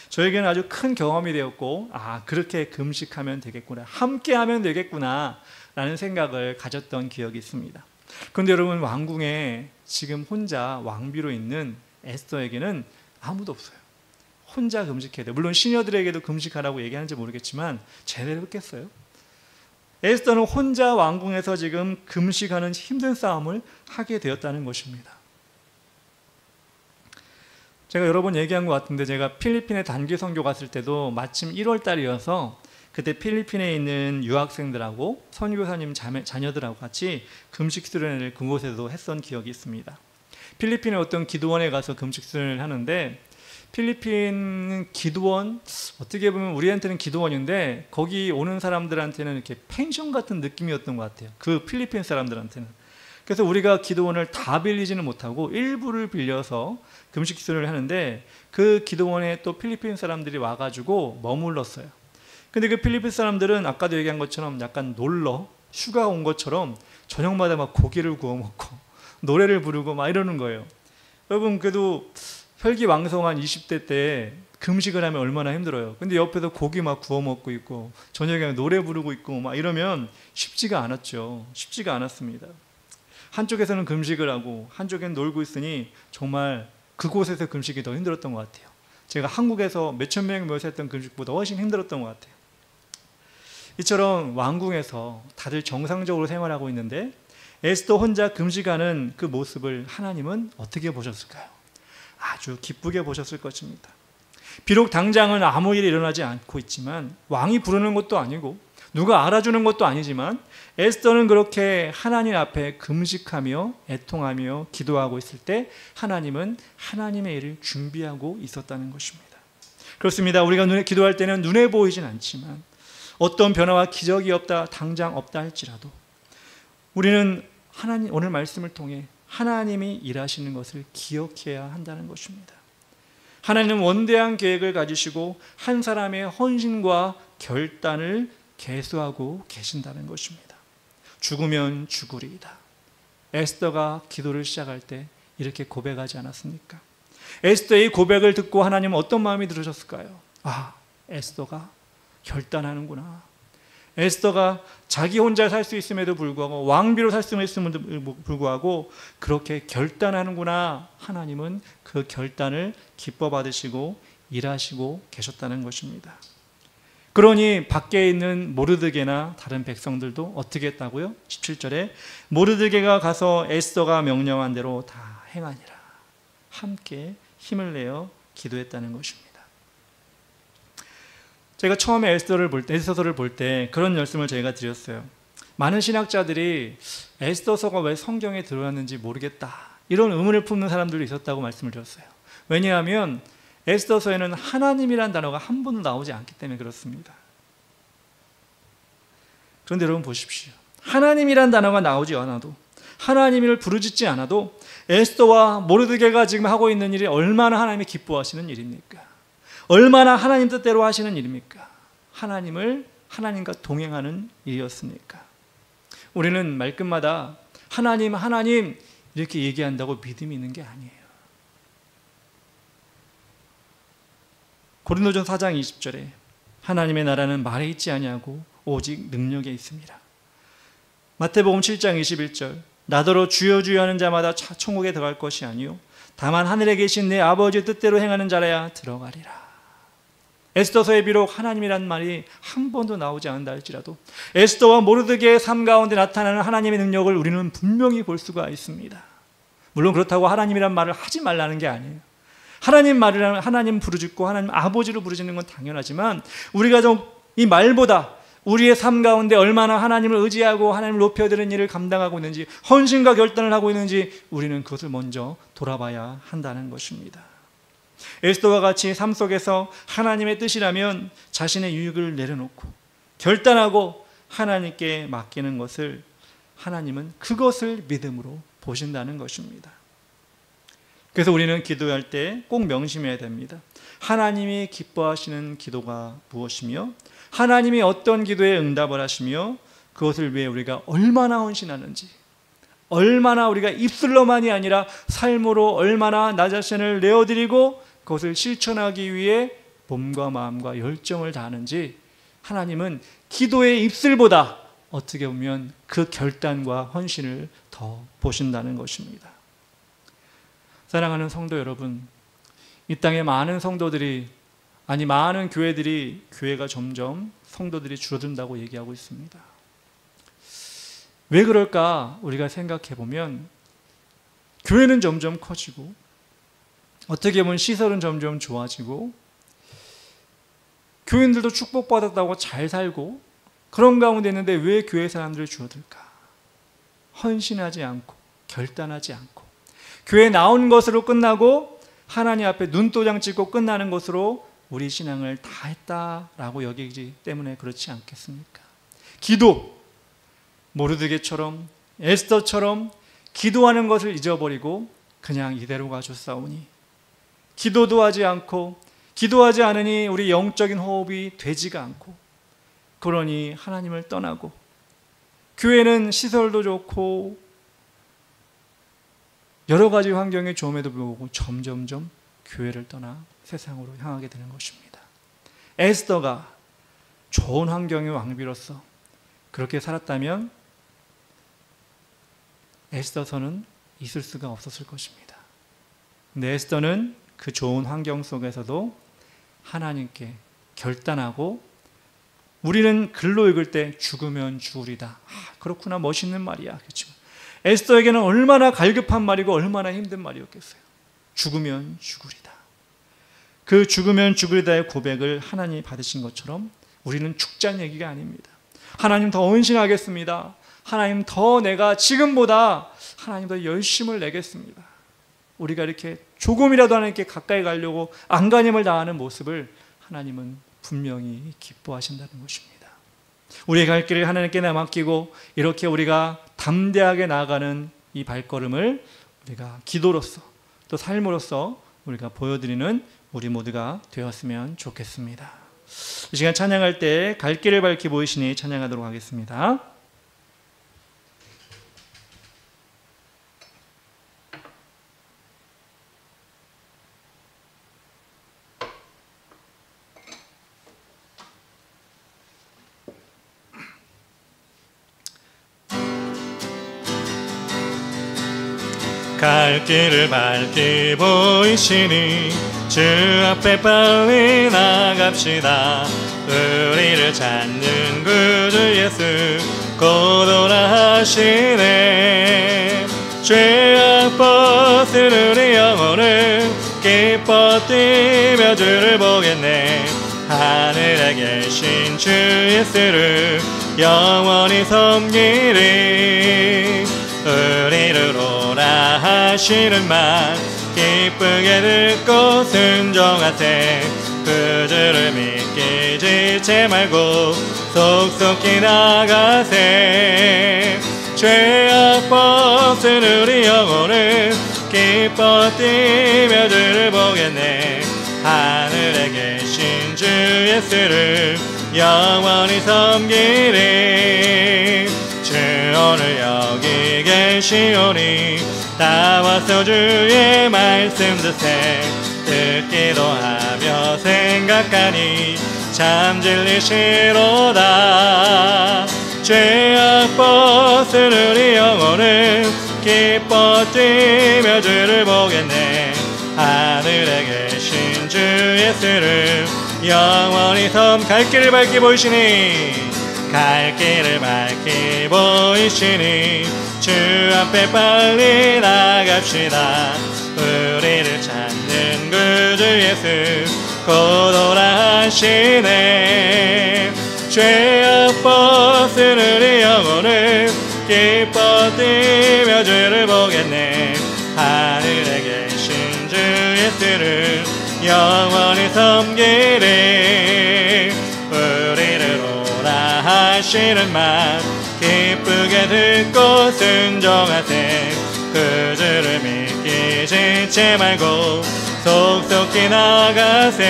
저에게는 아주 큰 경험이 되었고, 그렇게 금식하면 되겠구나, 함께 하면 되겠구나 라는 생각을 가졌던 기억이 있습니다. 그런데 여러분, 왕궁에 지금 혼자 왕비로 있는 에스더에게는 아무도 없어요. 혼자 금식해야 돼요. 물론 시녀들에게도 금식하라고 얘기하는지 모르겠지만 제대로 했겠어요? 에스더는 혼자 왕궁에서 지금 금식하는 힘든 싸움을 하게 되었다는 것입니다. 제가 여러 번 얘기한 것 같은데, 제가 필리핀에 단기 선교 갔을 때도 마침 1월 달이어서 그때 필리핀에 있는 유학생들하고 선교사님 자녀들하고 같이 금식 수련회를 그곳에서 했던 기억이 있습니다. 필리핀의 어떤 기도원에 가서 금식 수련회를 하는데, 필리핀 기도원, 어떻게 보면 우리한테는 기도원인데 거기 오는 사람들한테는 이렇게 펜션 같은 느낌이었던 것 같아요. 그 필리핀 사람들한테는. 그래서 우리가 기도원을 다 빌리지는 못하고 일부를 빌려서 금식 수련을 하는데, 그 기도원에 또 필리핀 사람들이 와가지고 머물렀어요. 근데 그 필리핀 사람들은 아까도 얘기한 것처럼 약간 놀러 휴가 온 것처럼 저녁마다 막 고기를 구워 먹고 노래를 부르고 막 이러는 거예요. 여러분, 그래도 혈기왕성한 20대 때 금식을 하면 얼마나 힘들어요. 근데 옆에서 고기 막 구워 먹고 있고 저녁에 노래 부르고 있고 막 이러면 쉽지가 않았죠. 쉽지가 않았습니다. 한쪽에서는 금식을 하고 한쪽에는 놀고 있으니 정말 그곳에서 금식이 더 힘들었던 것 같아요. 제가 한국에서 몇천 명 모여서 했던 금식보다 훨씬 힘들었던 것 같아요. 이처럼 왕궁에서 다들 정상적으로 생활하고 있는데 에스더 혼자 금식하는 그 모습을 하나님은 어떻게 보셨을까요? 아주 기쁘게 보셨을 것입니다. 비록 당장은 아무 일이 일어나지 않고 있지만, 왕이 부르는 것도 아니고 누가 알아주는 것도 아니지만 에스더는 그렇게 하나님 앞에 금식하며 애통하며 기도하고 있을 때 하나님은 하나님의 일을 준비하고 있었다는 것입니다. 그렇습니다. 우리가 기도할 때는 눈에 보이진 않지만 어떤 변화와 기적이 없다, 당장 없다 할지라도 우리는 하나님, 오늘 말씀을 통해 하나님이 일하시는 것을 기억해야 한다는 것입니다. 하나님은 원대한 계획을 가지시고 한 사람의 헌신과 결단을 계수하고 계신다는 것입니다. 죽으면 죽으리이다. 에스더가 기도를 시작할 때 이렇게 고백하지 않았습니까? 에스더의 고백을 듣고 하나님은 어떤 마음이 들으셨을까요? 아, 에스더가 결단하는구나. 에스더가 자기 혼자 살 수 있음에도 불구하고, 왕비로 살 수 있음에도 불구하고 그렇게 결단하는구나. 하나님은 그 결단을 기뻐 받으시고 일하시고 계셨다는 것입니다. 그러니 밖에 있는 모르드게나 다른 백성들도 어떻게 했다고요? 17절에 모르드게가 가서 에스더가 명령한 대로 다 행하니라. 함께 힘을 내어 기도했다는 것입니다. 제가 처음에 에스더서를 볼 때 그런 말씀을 저희가 드렸어요. 많은 신학자들이 에스더서가 왜 성경에 들어왔는지 모르겠다, 이런 의문을 품는 사람들도 있었다고 말씀을 드렸어요. 왜냐하면 에스더서에는 하나님이란 단어가 한 번도 나오지 않기 때문에 그렇습니다. 그런데 여러분 보십시오. 하나님이란 단어가 나오지 않아도, 하나님을 부르짖지 않아도 에스더와 모르드게가 지금 하고 있는 일이 얼마나 하나님이 기뻐하시는 일입니까? 얼마나 하나님 뜻대로 하시는 일입니까? 하나님과 동행하는 일이었습니까? 우리는 말끝마다 하나님, 하나님 이렇게 얘기한다고 믿음이 있는 게 아니에요. 고린도전서 4장 20절에 하나님의 나라는 말에 있지 아니하고 오직 능력에 있습니다. 마태복음 7장 21절 나더러 주여 주여 하는 자마다 천국에 들어갈 것이 아니요 다만 하늘에 계신 내 아버지의 뜻대로 행하는 자라야 들어가리라. 에스더서에 비록 하나님이란 말이 한 번도 나오지 않는다 할지라도 에스더와 모르드게의 삶 가운데 나타나는 하나님의 능력을 우리는 분명히 볼 수가 있습니다. 물론 그렇다고 하나님이란 말을 하지 말라는 게 아니에요. 하나님 말을 하면 하나님 부르짖고 하나님 아버지로 부르짖는 건 당연하지만 우리가 좀 이 말보다 우리의 삶 가운데 얼마나 하나님을 의지하고 하나님을 높여드리는 일을 감당하고 있는지, 헌신과 결단을 하고 있는지 우리는 그것을 먼저 돌아봐야 한다는 것입니다. 에스더와 같이 삶 속에서 하나님의 뜻이라면 자신의 유익을 내려놓고 결단하고 하나님께 맡기는 것을 하나님은 그것을 믿음으로 보신다는 것입니다. 그래서 우리는 기도할 때 꼭 명심해야 됩니다. 하나님이 기뻐하시는 기도가 무엇이며 하나님이 어떤 기도에 응답을 하시며 그것을 위해 우리가 얼마나 헌신하는지, 얼마나 우리가 입술로만이 아니라 삶으로 얼마나 나 자신을 내어드리고 그것을 실천하기 위해 몸과 마음과 열정을 다하는지 하나님은 기도의 입술보다 어떻게 보면 그 결단과 헌신을 더 보신다는 것입니다. 사랑하는 성도 여러분, 이 땅에 많은 성도들이, 많은 교회가 점점 성도들이 줄어든다고 얘기하고 있습니다. 왜 그럴까 우리가 생각해 보면 교회는 점점 커지고 어떻게 보면 시설은 점점 좋아지고 교인들도 축복받았다고 잘 살고 그런 가운데 있는데 왜 교회 사람들이 줄어들까? 헌신하지 않고 결단하지 않고 교회 나온 것으로 끝나고 하나님 앞에 눈도장 찍고 끝나는 것으로 우리 신앙을 다 했다라고 여기기 때문에 그렇지 않겠습니까? 기도, 모르드게처럼 에스더처럼 기도하는 것을 잊어버리고 그냥 이대로 가셨사오니 기도도 하지 않고 기도하지 않으니 우리 영적인 호흡이 되지가 않고 그러니 하나님을 떠나고 교회는 시설도 좋고 여러 가지 환경이 좋음에도 불구하고 점점점 교회를 떠나 세상으로 향하게 되는 것입니다. 에스더가 좋은 환경의 왕비로서 그렇게 살았다면 에스더서는 있을 수가 없었을 것입니다. 근데 에스더는 그 좋은 환경 속에서도 하나님께 결단하고 우리는 글로 읽을 때 죽으면 죽으리다. 그렇구나, 멋있는 말이야. 그렇지만 에스더에게는 얼마나 갈급한 말이고 얼마나 힘든 말이었겠어요. 죽으면 죽으리다. 그 죽으면 죽으리다의 고백을 하나님이 받으신 것처럼 우리는 죽자는 얘기가 아닙니다. 하나님 더 헌신하겠습니다. 하나님 더 내가 지금보다 하나님 더 열심을 내겠습니다. 우리가 이렇게 조금이라도 하나님께 가까이 가려고 안간힘을 다하는 모습을 하나님은 분명히 기뻐하신다는 것입니다. 우리의 갈 길을 하나님께 맡기고 이렇게 우리가 담대하게 나아가는 이 발걸음을 우리가 기도로서 또 삶으로서 우리가 보여드리는 우리 모두가 되었으면 좋겠습니다. 이 시간 찬양할 때 갈 길을 밝히 보이시니 찬양하도록 하겠습니다. 갈 길을 밝히 보이시니 주 앞에 빨리 나갑시다. 우리를 찾는 구주 예수 곧 오라 하시네. 죄악 벗은 우리 영혼을 기뻐 뛰며 주를 보겠네. 하늘에 계신 주 예수를 영원히 섬기리. 우리를 오라 하시는 말 기쁘게 듣고 순종하세. 그 주를 믿기 지체 말고 속속히 나가세. 죄악 벗은 우리 영혼을 기뻐 뛰며 주를 보겠네. 하늘에 계신 주 예수를 영원히 섬기리. 주 오늘 여기 계시오니 나와서 주의 말씀 듣세. 듣기도 하며 생각하니 참 진리시로다. 죄악 벗은 우리 영혼을 기뻐 뛰며 주를 보겠네. 하늘에 계신 주 예수를 영원히 갈 길을 밝히 보이시니 갈 길을 밝히 보이시니 주 앞에 빨리 나갑시다. 우리를 찾는 구주 예수 곧 오라 하시네. 죄악 벗은 우리 영혼을 기뻐 뛰며 주를 보겠네. 하늘에 계신 주 예수를 영원히 섬기리. 우리를 오라 하시는 말 기쁘게 듣고 순종하세. 그 주를 믿기 지체 말고 속속히 나가세.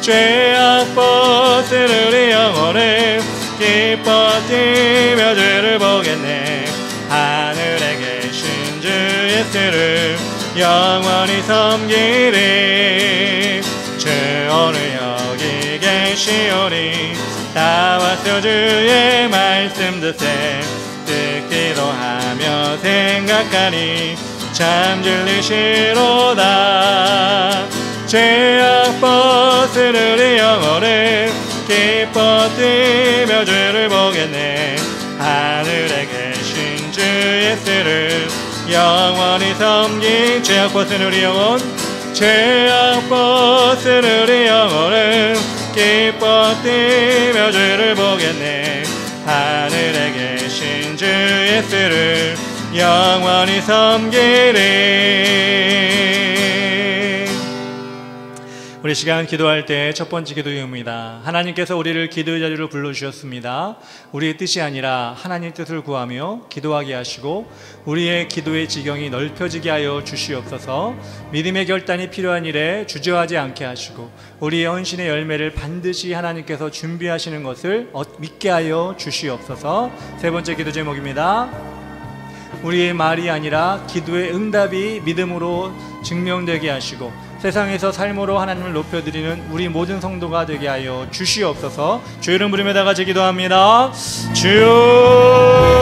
죄악 벗은 우리 영혼을 기뻐 뛰며 주를 보겠네. 하늘에 계신 주 예수를 영원히 섬기리. 주 오늘 여기 계시오니 나와서 주의 말씀 듣세. 듣기도 하며 생각하니 참 진리시로다. 죄악 벗은 우리 영혼을 기뻐 뛰며 주를 보겠네. 하늘에 계신 주 예수를 영원히 섬긴 죄악 벗은 우리 영혼, 죄악 벗은 우리 영혼은 기뻐 뛰며 주를 보겠네. 하늘에 계신 주 예수를 영원히 섬기리. 우리 시간 기도할 때 첫 번째 기도 유무입니다. 하나님께서 우리를 기도의 자리로 불러주셨습니다. 우리의 뜻이 아니라 하나님의 뜻을 구하며 기도하게 하시고 우리의 기도의 지경이 넓혀지게 하여 주시옵소서. 믿음의 결단이 필요한 일에 주저하지 않게 하시고 우리의 헌신의 열매를 반드시 하나님께서 준비하시는 것을 믿게 하여 주시옵소서. 세 번째 기도 제목입니다. 우리의 말이 아니라 기도의 응답이 믿음으로 증명되게 하시고 세상에서 삶으로 하나님을 높여드리는 우리 모든 성도가 되게 하여 주시옵소서. 주 이름 부르며 다 같이 기도합니다. 주여.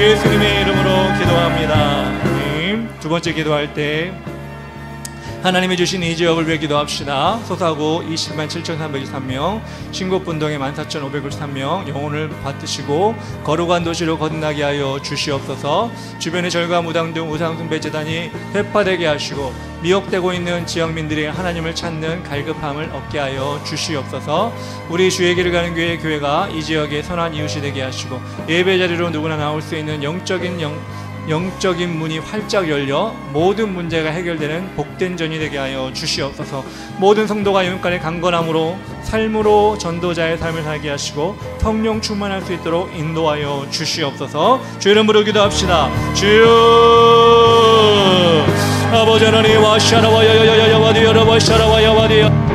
예수님의 이름으로 기도합니다. 아멘. 두 번째 기도할 때 하나님이 주신 이 지역을 위해 기도합시다. 소사구 20만 7,323명, 신곡분동에 14,593명 영혼을 받으시고 거룩한 도시로 거듭나게 하여 주시옵소서. 주변의 절과 무당 등 우상숭배 제단이 회파되게 하시고 미혹되고 있는 지역민들이 하나님을 찾는 갈급함을 얻게 하여 주시옵소서. 우리 주의 길을 가는 교회가 이 지역의 선한 이웃이 되게 하시고 예배 자리로 누구나 나올 수 있는 영적인 문이 활짝 열려 모든 문제가 해결되는 복된 전이 되게 하여 주시옵소서. 모든 성도가 영육간의 강건함으로 삶으로 전도자의 삶을 살게 하시고 성령 충만할 수 있도록 인도하여 주시옵소서. 주 이름으로 기도합시다. 주여 아버지 하나님 와샤라와야야야야와디야라와샤라와야와디야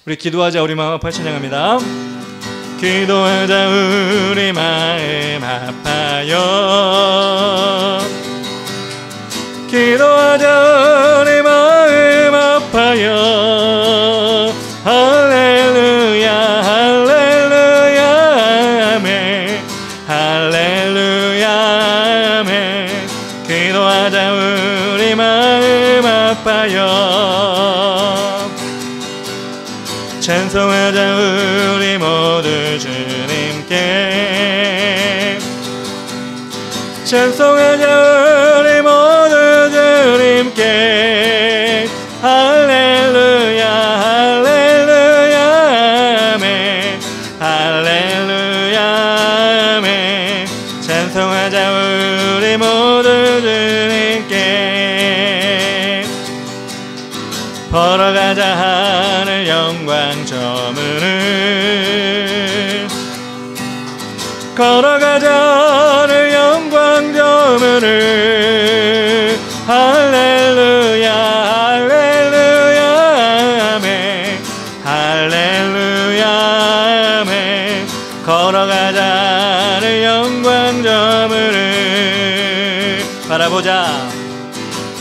우리 기도하자. 우리 마음 아파 찬양합니다. 기도하자. 우리 마음 아파요. 기도하자. 우리 마음 아파요. 할렐루야 할렐루야 아멘. 할렐루야 아멘. 기도하자. 우리 마음 아파요. 찬송하자. 우리 모두 주님께. 찬송하자. 우리 모두 주님께. 할렐루야 할렐루야 아멘. 할렐루야 아멘. 찬송하자. 우리 모두 주님께. 걸어가자. 하늘 영광 저물을. 걸어가자. 하늘 영광 저물을. 할렐루야 할렐루야 아멘. 할렐루야 아멘. 걸어가자. 하늘 영광 저물을. 바라보자.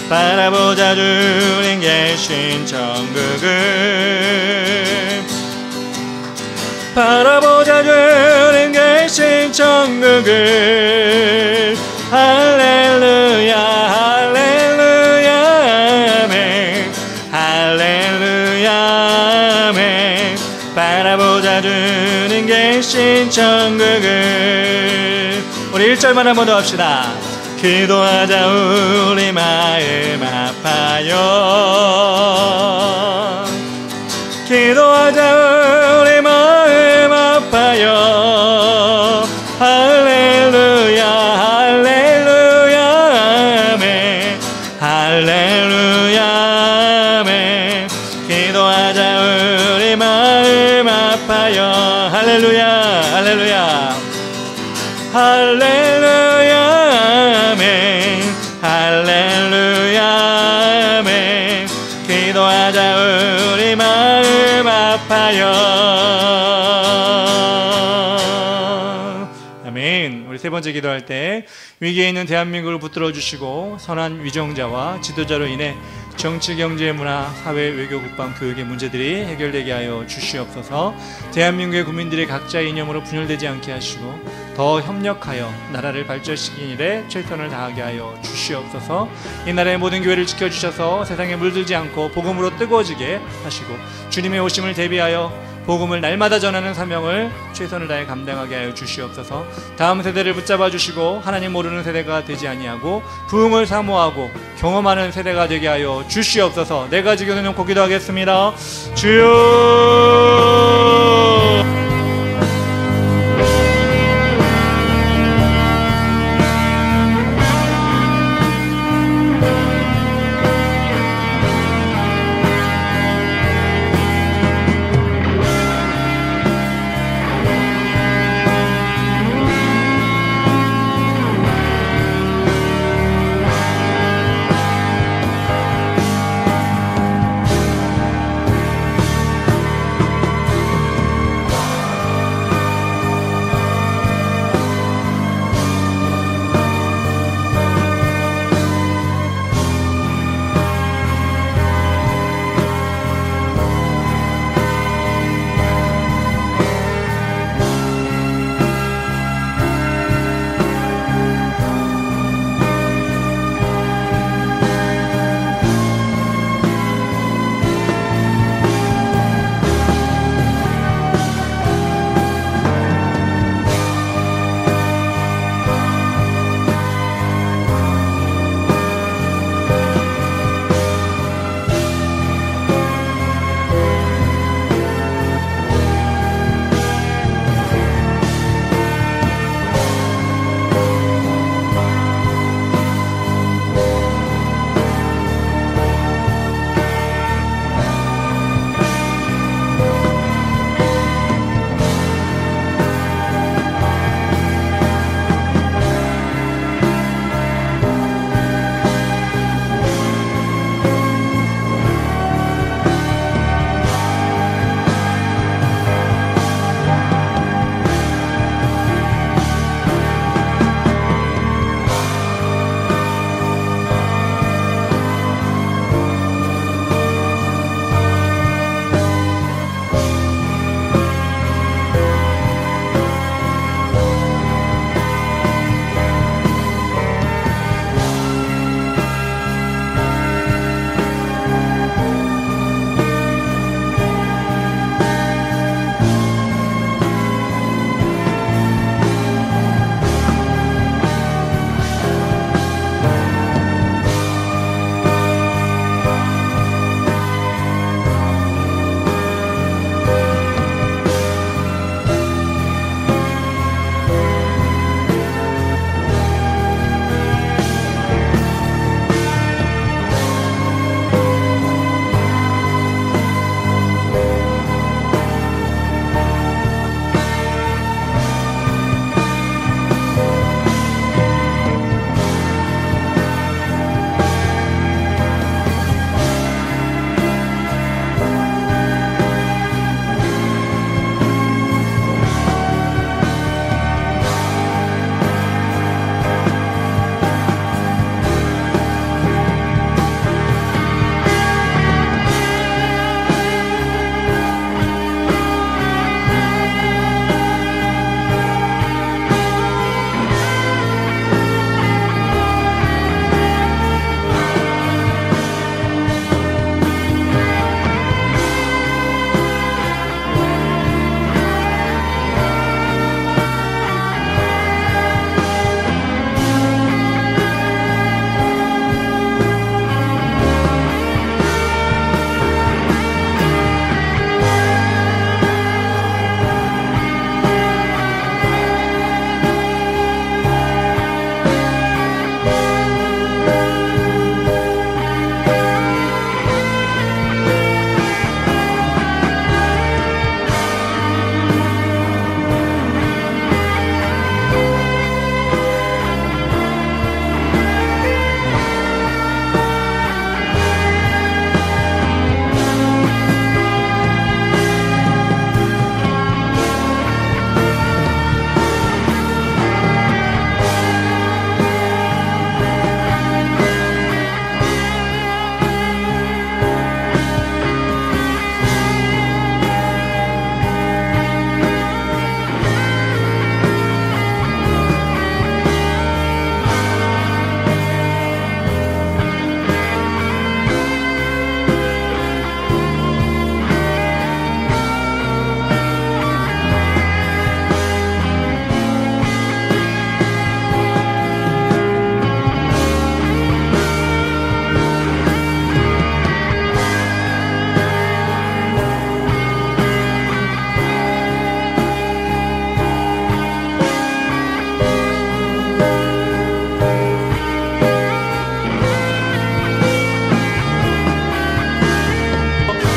바라보자. 주님 계신 천국을. 바라보자. 주님 계신 천국을. 할렐루야 할렐루야 아멘. 할렐루야 아멘. 바라보자. 주님 계신 천국을. 우리 1절만 한 번 더 합시다. 기도하자. 우리 마음 아파요. 기도하자. 우리 마음 아파요. 할렐루야 할렐루야 아멘. 할렐루야 아멘. 기도하자. 우리 마음 아파요. 할렐루야 할렐루야 할렐루야 아멘. 할렐루야 아멘. 기도하자. 우리 마음 아파요. 아멘. 우리 세 번째 기도할 때 위기에 있는 대한민국을 붙들어 주시고 선한 위정자와 지도자로 인해 정치, 경제, 문화, 사회, 외교, 국방, 교육의 문제들이 해결되게 하여 주시옵소서. 대한민국의 국민들이 각자의 이념으로 분열되지 않게 하시고 더 협력하여 나라를 발전시키는 일에 최선을 다하게 하여 주시옵소서. 이 나라의 모든 교회를 지켜주셔서 세상에 물들지 않고 복음으로 뜨거워지게 하시고 주님의 오심을 대비하여 복음을 날마다 전하는 사명을 최선을 다해 감당하게 하여 주시옵소서. 다음 세대를 붙잡아 주시고 하나님 모르는 세대가 되지 아니하고 부흥을 사모하고 경험하는 세대가 되게 하여 주시옵소서. 네 가지 기도 놓고 기도하겠습니다. 주여.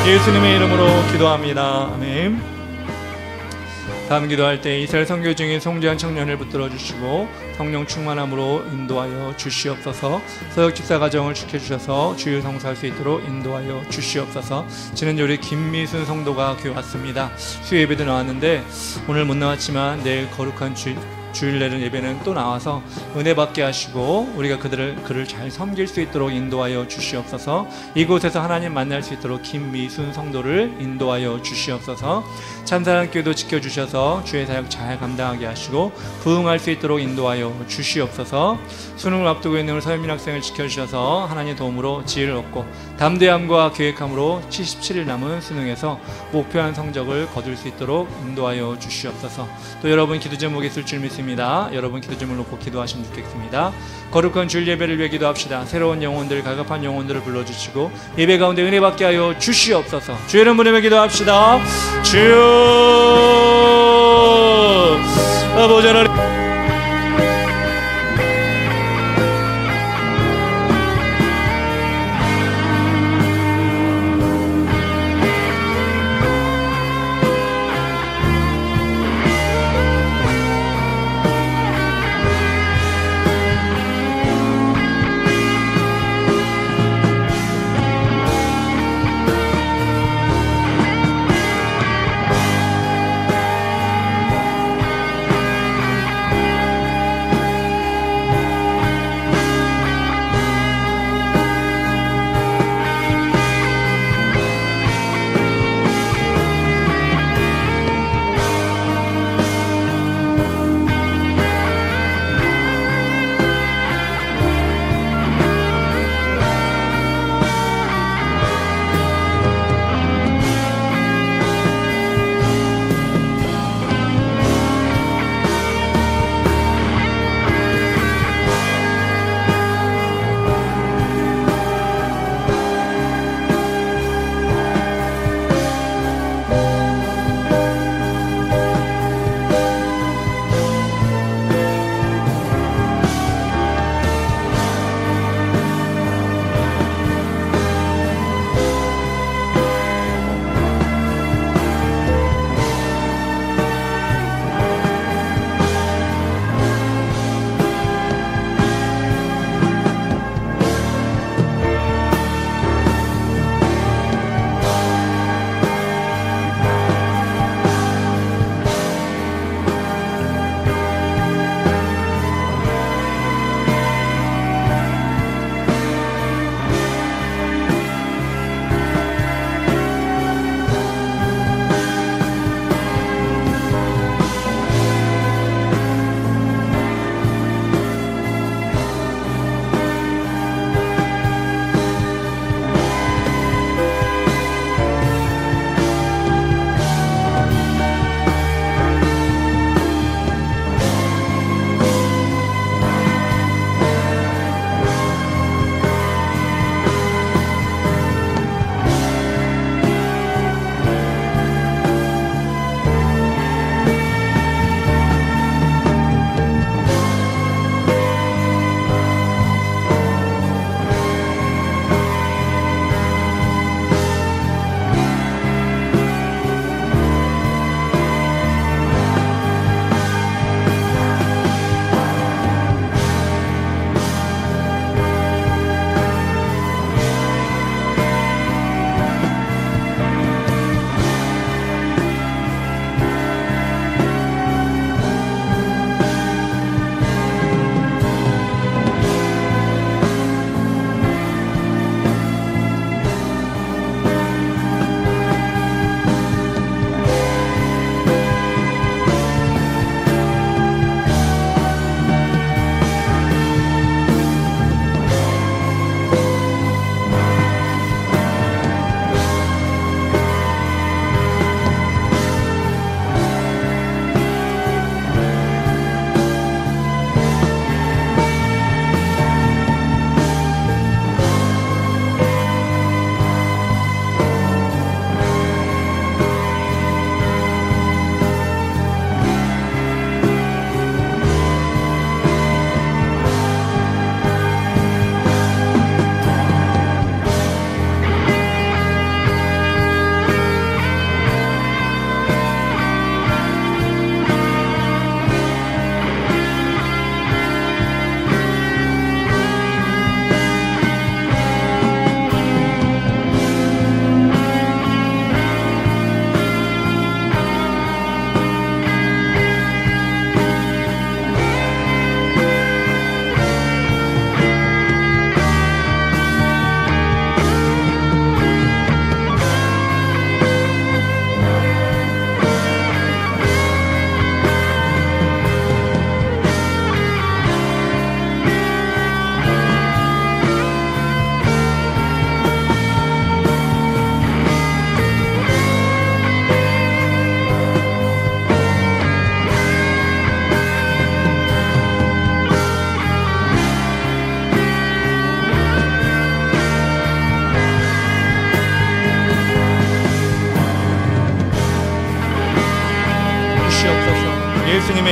예수님의 이름으로 기도합니다. 아멘. 다음 기도할 때 이스라엘 선교 중인 송재한 청년을 붙들어 주시고 성령 충만함으로 인도하여 주시옵소서. 서역 집사 가정을 지켜주셔서 주일 성사할 수 있도록 인도하여 주시옵소서. 지난주 우리 김미순 성도가 교회 왔습니다. 수요 예배도 나왔는데 오늘 못 나왔지만 내일 거룩한 주일날 예배는 또 나와서 은혜 받게 하시고 우리가 그를 잘 섬길 수 있도록 인도하여 주시옵소서. 이곳에서 하나님 만날 수 있도록 김미순 성도를 인도하여 주시옵소서. 참사랑교회도 지켜주셔서 주의 사역 잘 감당하게 하시고 부흥할 수 있도록 인도하여 주시옵소서. 수능을 앞두고 있는 우리 서현민 학생을 지켜주셔서 하나님의 도움으로 지혜를 얻고 담대함과 계획함으로 77일 남은 수능에서 목표한 성적을 거둘 수 있도록 인도하여 주시옵소서. 또 여러분 기도 제목이 있을 줄 믿습니다. 여러분 기도 제목을 놓고 기도하시면 좋겠습니다. 거룩한 주일 예배를 위해 기도합시다. 새로운 영혼들, 갈급한 영혼들을 불러주시고 예배 가운데 은혜 받게 하여 주시옵소서. 주의 이름 부르며 기도합시다. 주여 아버지 하나님,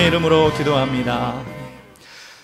예수님의 이름으로 기도합니다.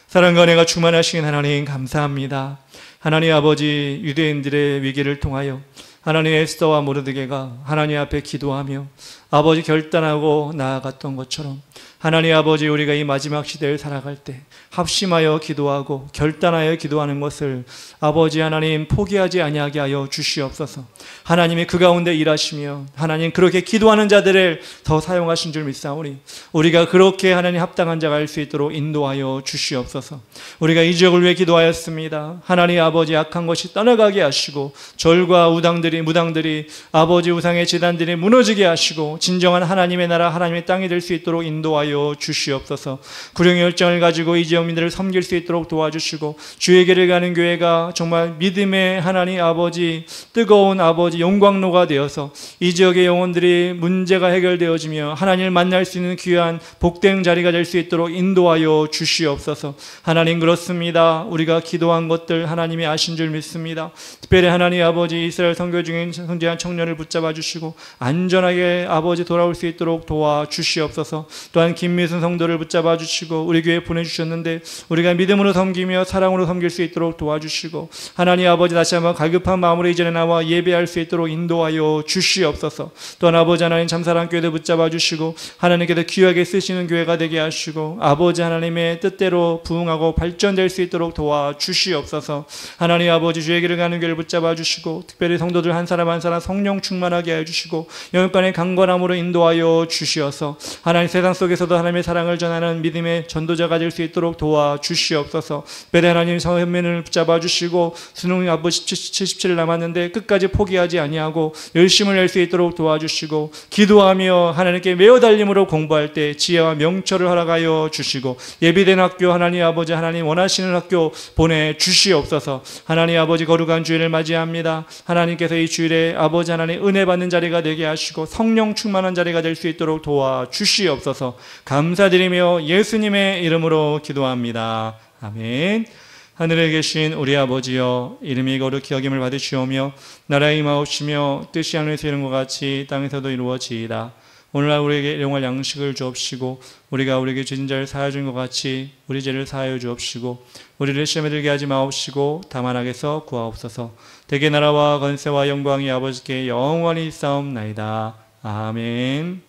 사랑과 은혜가 충만하신 하나님 감사합니다. 하나님 아버지, 유대인들의 위기를 통하여 하나님 에스더와 모르드게가 하나님 앞에 기도하며 아버지 결단하고 나아갔던 것처럼 하나님 아버지, 우리가 이 마지막 시대를 살아갈 때 합심하여 기도하고 결단하여 기도하는 것을 아버지 하나님 포기하지 아니하게 하여 주시옵소서. 하나님이 그 가운데 일하시며 하나님 그렇게 기도하는 자들을 더 사용하신 줄 믿사오니 우리가 그렇게 하나님 합당한 자가 할 수 있도록 인도하여 주시옵소서. 우리가 이 지역을 위해 기도하였습니다. 하나님 아버지, 악한 것이 떠나가게 하시고 절과 무당들이 아버지 우상의 제단들이 무너지게 하시고 진정한 하나님의 나라, 하나님의 땅이 될 수 있도록 인도하여 주시옵소서. 구령의 열정을 가지고 이 지역민들을 섬길 수 있도록 도와주시고 주에게를 가는 교회가 정말 믿음의 하나님 아버지, 뜨거운 아버지 영광로가 되어서 이 지역의 영혼들이 문제가 해결되어지며 하나님을 만날 수 있는 귀한 복된 자리가 될 수 있도록 인도하여 주시옵소서. 하나님, 그렇습니다. 우리가 기도한 것들 하나님이 아신 줄 믿습니다. 특별히 하나님 아버지, 이스라엘 선교 중인 성장한 청년을 붙잡아 주시고 안전하게 아버지 돌아올 수 있도록 도와주시옵소서. 또한 김미순 성도를 붙잡아 주시고 우리 교회에 보내주셨는데 우리가 믿음으로 섬기며 사랑으로 섬길 수 있도록 도와주시고 하나님 아버지, 다시 한번 갈급한 마음으로 이전에 나와 예배할 수 있도록 인도하여 주시옵소서. 또한 아버지 하나님, 참사랑교회도 붙잡아 주시고 하나님께서 귀하게 쓰시는 교회가 되게 하시고 아버지 하나님의 뜻대로 부흥하고 발전될 수 있도록 도와주시옵소서. 하나님 아버지, 주의 길을 가는 교회를 붙잡아 주시고 특별히 성도들 한 사람 한 사람 성령 충만하게 하여 주시고 영육간의 강건함으로 인도하여 주시어서 하나님 세상 속에서도 하나님의 사랑을 전하는 믿음의 전도자가 될 수 있도록 도와주시옵소서. 특별히 하나님 현민을 붙잡아 주시고 수능 아버지 77일 남았는데 끝까지 포기하지 아니하고 열심을 낼 수 있도록 도와주시고 기도하며 하나님께 매어 달림으로 공부할 때 지혜와 명철을 허락하여 주시고 예비된 학교 하나님 아버지, 하나님 원하시는 학교 보내주시옵소서. 하나님 아버지, 거룩한 주일을 맞이합니다. 하나님께서 이 주일에 아버지 하나님 은혜 받는 자리가 되게 하시고 성령 충만한 자리가 될 수 있도록 도와주시옵소서. 감사드리며 예수님의 이름으로 기도합니다. 아멘. 하늘에 계신 우리 아버지여, 이름이 거룩히 여김을 받으시오며 나라의 임하옵시며 뜻이 하늘에서 이룬 것 같이 땅에서도 이루어지이다. 오늘날 우리에게 일용할 양식을 주옵시고 우리가 우리에게 죄진 자를 사하여 준 것 같이 우리 죄를 사하여 주옵시고 우리를 시험에 들게 하지 마옵시고 다만 악에서 구하옵소서. 대개 나라와 건세와 영광이 아버지께 영원히 있사옵나이다. 아멘.